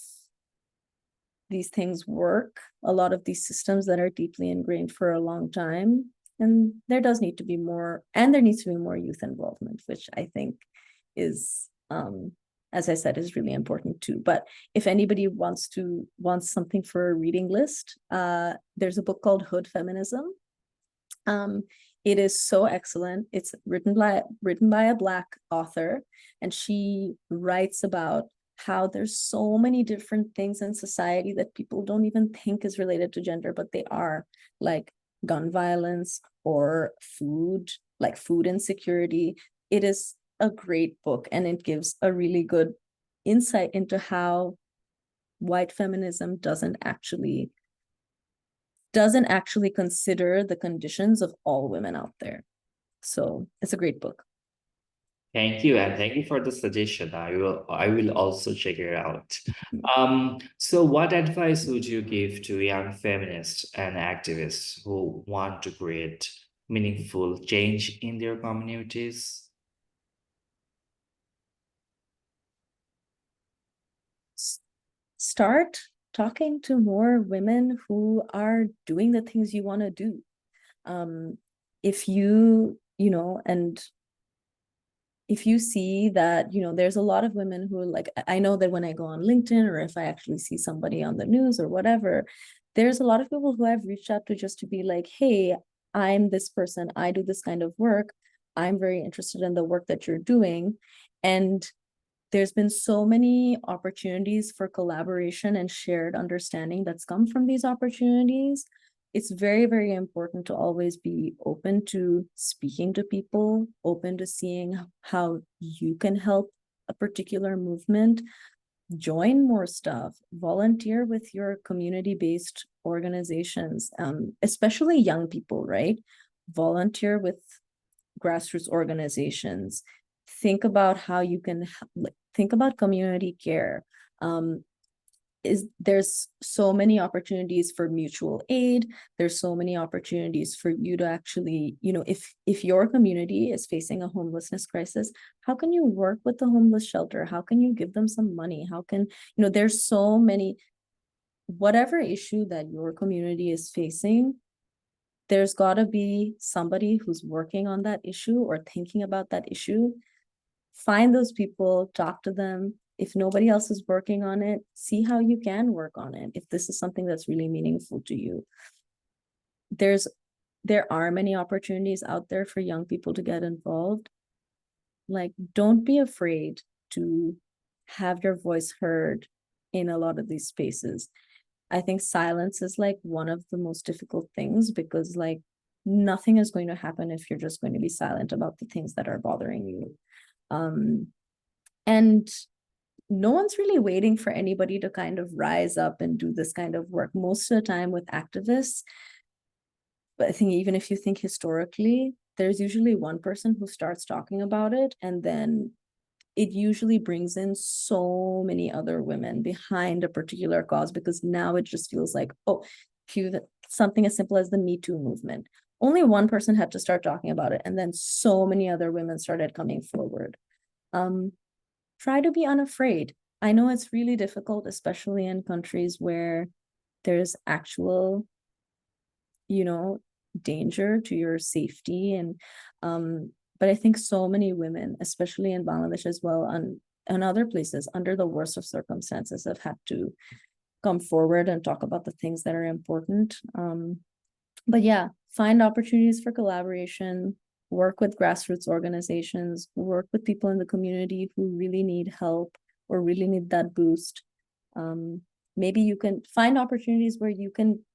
these things work, a lot of these systems that are deeply ingrained for a long time. And there does need to be more, and there needs to be more youth involvement, which I think is, as I said, is really important too. But if anybody wants something for a reading list, there's a book called Hood Feminism. It is so excellent. It's written by a Black author, and she writes about how there's so many different things in society that people don't even think is related to gender, but they are, like gun violence or food insecurity. It is a great book, and it gives a really good insight into how white feminism doesn't actually consider the conditions of all women out there. So it's a great book. Thank you, and thank you for the suggestion. I will also check it out. So what advice would you give to young feminists and activists who want to create meaningful change in their communities? Start talking to more women who are doing the things you want to do. If and if you see that, there's a lot of women who are like, I know that when I go on LinkedIn or if I actually see somebody on the news or whatever, there's a lot of people who I've reached out to just to be like, hey, I'm this person, I do this kind of work, I'm very interested in the work that you're doing. And there's been so many opportunities for collaboration and shared understanding that's come from these opportunities. It's very, very important to always be open to speaking to people, open to seeing how you can help a particular movement, join more stuff, volunteer with your community-based organizations, especially young people, right? Volunteer with grassroots organizations. Think about how you can think about community care. There's so many opportunities for mutual aid. There's so many opportunities for you to actually, if your community is facing a homelessness crisis, how can you work with the homeless shelter? How can you give them some money? How can, there's so many, whatever issue that your community is facing, there's got to be somebody who's working on that issue or thinking about that issue. Find those people, talk to them. If nobody else is working on it, see how you can work on it. If this is something that's really meaningful to you, there are many opportunities out there for young people to get involved. Like, don't be afraid to have your voice heard in a lot of these spaces. I think silence is like one of the most difficult things, because like nothing is going to happen if you're just going to be silent about the things that are bothering you. And no one's really waiting for anybody to kind of rise up and do this kind of work. Most of the time with activists, but I think even if you think historically, there's usually one person who starts talking about it, and then it usually brings in so many other women behind a particular cause, because now it just feels like, oh, something as simple as the Me Too movement. Only one person had to start talking about it, and then so many other women started coming forward. Try to be unafraid. I know it's really difficult, especially in countries where there's actual, danger to your safety. And but I think so many women, especially in Bangladesh as well, and other places, under the worst of circumstances, have had to come forward and talk about the things that are important. But yeah, find opportunities for collaboration, work with grassroots organizations, work with people in the community who really need help or really need that boost. Maybe you can find opportunities where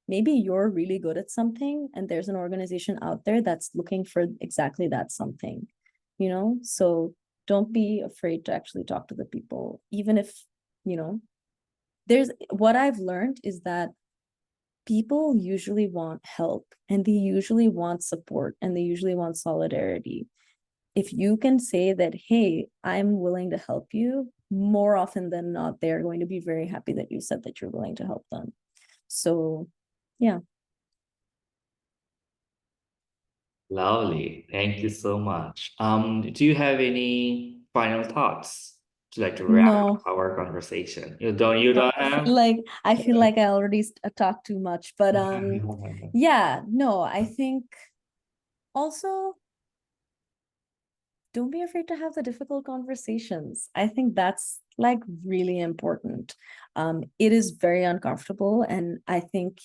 maybe you're really good at something and there's an organization out there that's looking for exactly that something, So don't be afraid to actually talk to the people, even if, what I've learned is that people usually want help, and they usually want support, and they usually want solidarity. If you can say that, hey, I'm willing to help you, more often than not, they're going to be very happy that you said that you're willing to help them. So, yeah. Lovely. Thank you so much. Do you have any final thoughts to wrap up No, our conversation? You don't have? I feel like I already talked too much, but yeah, no, I think also don't be afraid to have the difficult conversations. I think that's like really important. It is very uncomfortable, and I think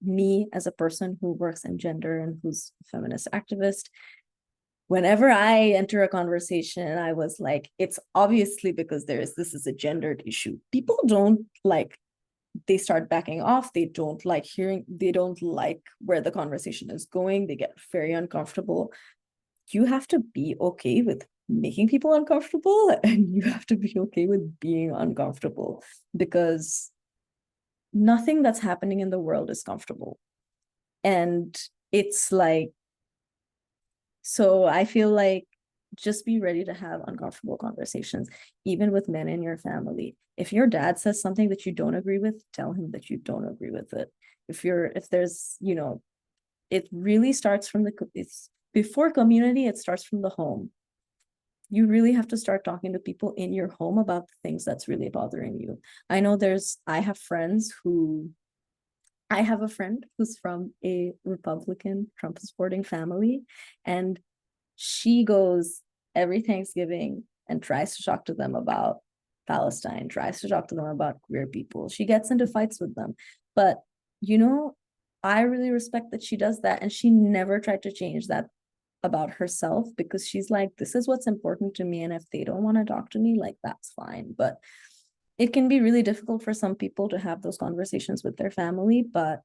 me as a person who works in gender and who's a feminist activist, whenever I enter a conversation, I was like, it's obviously because this is a gendered issue. People don't like, they start backing off. They don't like where the conversation is going. They get very uncomfortable. You have to be okay with making people uncomfortable, and you have to be okay with being uncomfortable, because nothing that's happening in the world is comfortable. And it's like, so I feel like just be ready to have uncomfortable conversations, even with men in your family. If your dad says something that you don't agree with, tell him that you don't agree with it. If there's, it really starts from it's before community, it starts from the home. You really have to start talking to people in your home about the things that's really bothering you. I have friends who I have a friend who's from a Republican Trump supporting family, and she goes every Thanksgiving and tries to talk to them about Palestine, tries to talk to them about queer people. She gets into fights with them. But, you know, I really respect that she does that. And she never tried to change that about herself, because she's like, this is what's important to me. And if they don't want to talk to me, like, that's fine. But it can be really difficult for some people to have those conversations with their family. But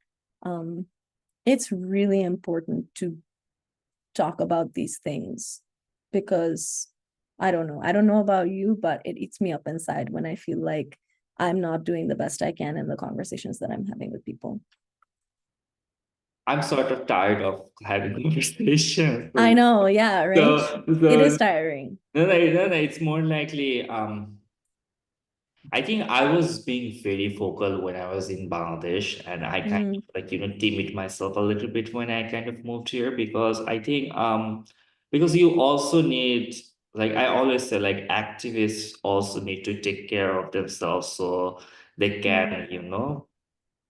it's really important to talk about these things, because I don't know about you, but it eats me up inside when I feel like I'm not doing the best I can in the conversations that I'm having with people. I'm sort of tired of having conversations. I know, yeah, right? It is So tiring. no, it's more likely I think I was being very vocal when I was in Bangladesh, and I kind of Mm, like, timid myself a little bit when I kind of moved here, because I think because you also need, like I always say, like activists also need to take care of themselves so they mm. can,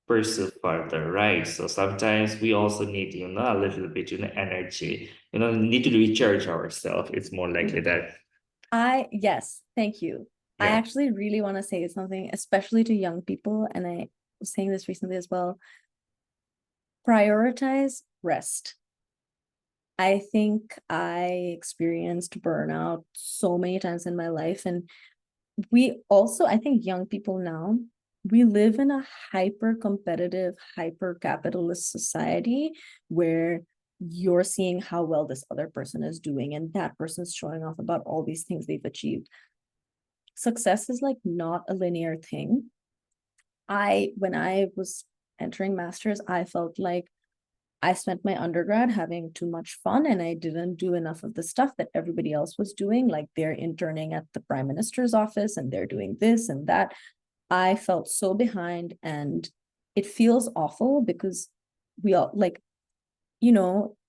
pursue further, right? So sometimes we also need, a little bit, energy, need to recharge ourselves. It's more likely that. Yes, thank you. I Yeah. actually really want to say something, especially to young people, and I was saying this recently as well. Prioritize rest. I think I experienced burnout so many times in my life. And we also, I think young people now, we live in a hyper competitive, hyper capitalist society where you're seeing how well this other person is doing, and that person's showing off about all these things they've achieved. Success is like not a linear thing. When I was entering masters, I felt like I spent my undergrad having too much fun, and I didn't do enough of the stuff that everybody else was doing. Like, they're interning at the prime minister's office and they're doing this and that. I felt so behind, and it feels awful because we all, like,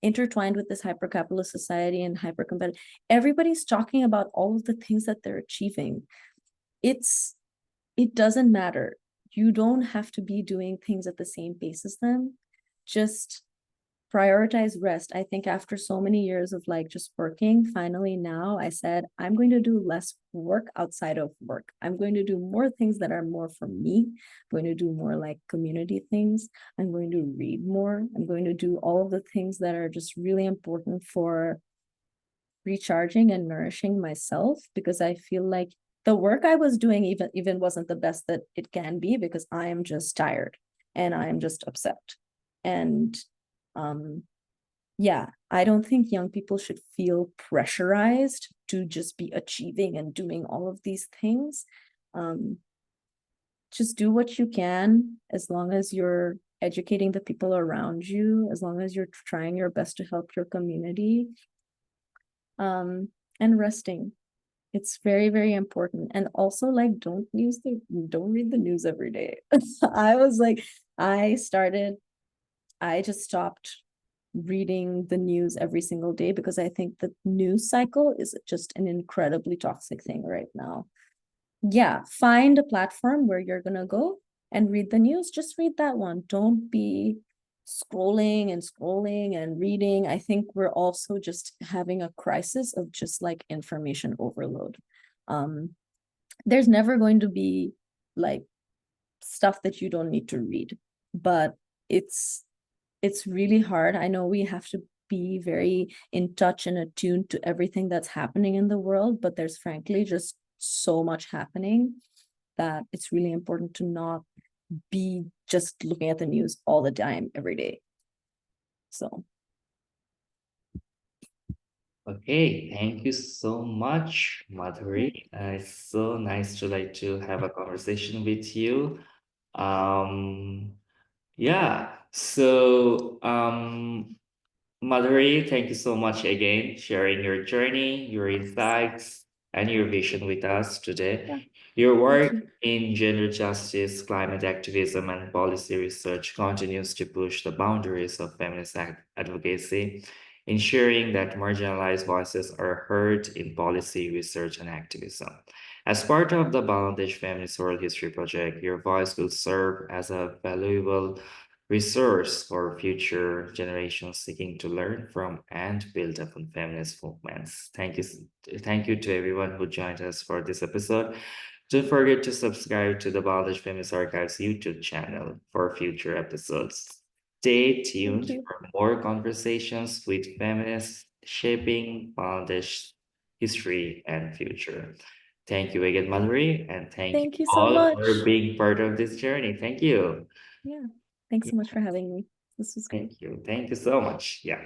intertwined with this hyper capitalist society and hyper competitive, everybody's talking about all of the things that they're achieving. It's it doesn't matter. You don't have to be doing things at the same pace as them. Just prioritize rest. I think after so many years of like just working, finally now I said, I'm going to do less work outside of work. I'm going to do more things that are more for me. I'm going to do more like community things. I'm going to read more. I'm going to do all of the things that are just really important for recharging and nourishing myself, because I feel like the work I was doing even wasn't the best that it can be, because I am just tired and I am just upset. And um yeah, I don't think young people should feel pressurized to just be achieving and doing all of these things. Um, just do what you can, as long as you're educating the people around you, as long as you're trying your best to help your community, and resting. It's very, very important. And also, like, don't read the news every day. I was like, I just stopped reading the news every single day, because I think the news cycle is just an incredibly toxic thing right now. Yeah, find a platform where you're going to go and read the news. Just read that one. Don't be scrolling and reading. I think we're also just having a crisis of just like information overload. Um, there's never going to be like stuff that you don't need to read, but it's it's really hard. I know we have to be very in touch and attuned to everything that's happening in the world, but there's frankly just so much happening that it's really important to not be just looking at the news all the time, every day. So, Okay, thank you so much, Madhuri. It's so nice to have a conversation with you. Um, yeah. So Madhuri, thank you so much again, sharing your journey, your insights, and your vision with us today. Yeah, Your thank work you. in gender justice, climate activism, and policy research continues to push the boundaries of feminist advocacy, ensuring that marginalized voices are heard in policy research and activism. As part of the Bangladesh Feminist Oral History Project, your voice will serve as a valuable resource for future generations seeking to learn from and build upon feminist movements. Thank you to everyone who joined us for this episode. Don't forget to subscribe to the Bangladesh Feminist Archives YouTube channel for future episodes. Stay Thank tuned you. for more conversations with feminists shaping Bangladesh history and future. Thank you again, Mallory, and thank you Thank you so all for much. being part of this journey. Thank you. Yeah. Thanks so much for having me. This was great. Thank you. Thank you so much. Yeah.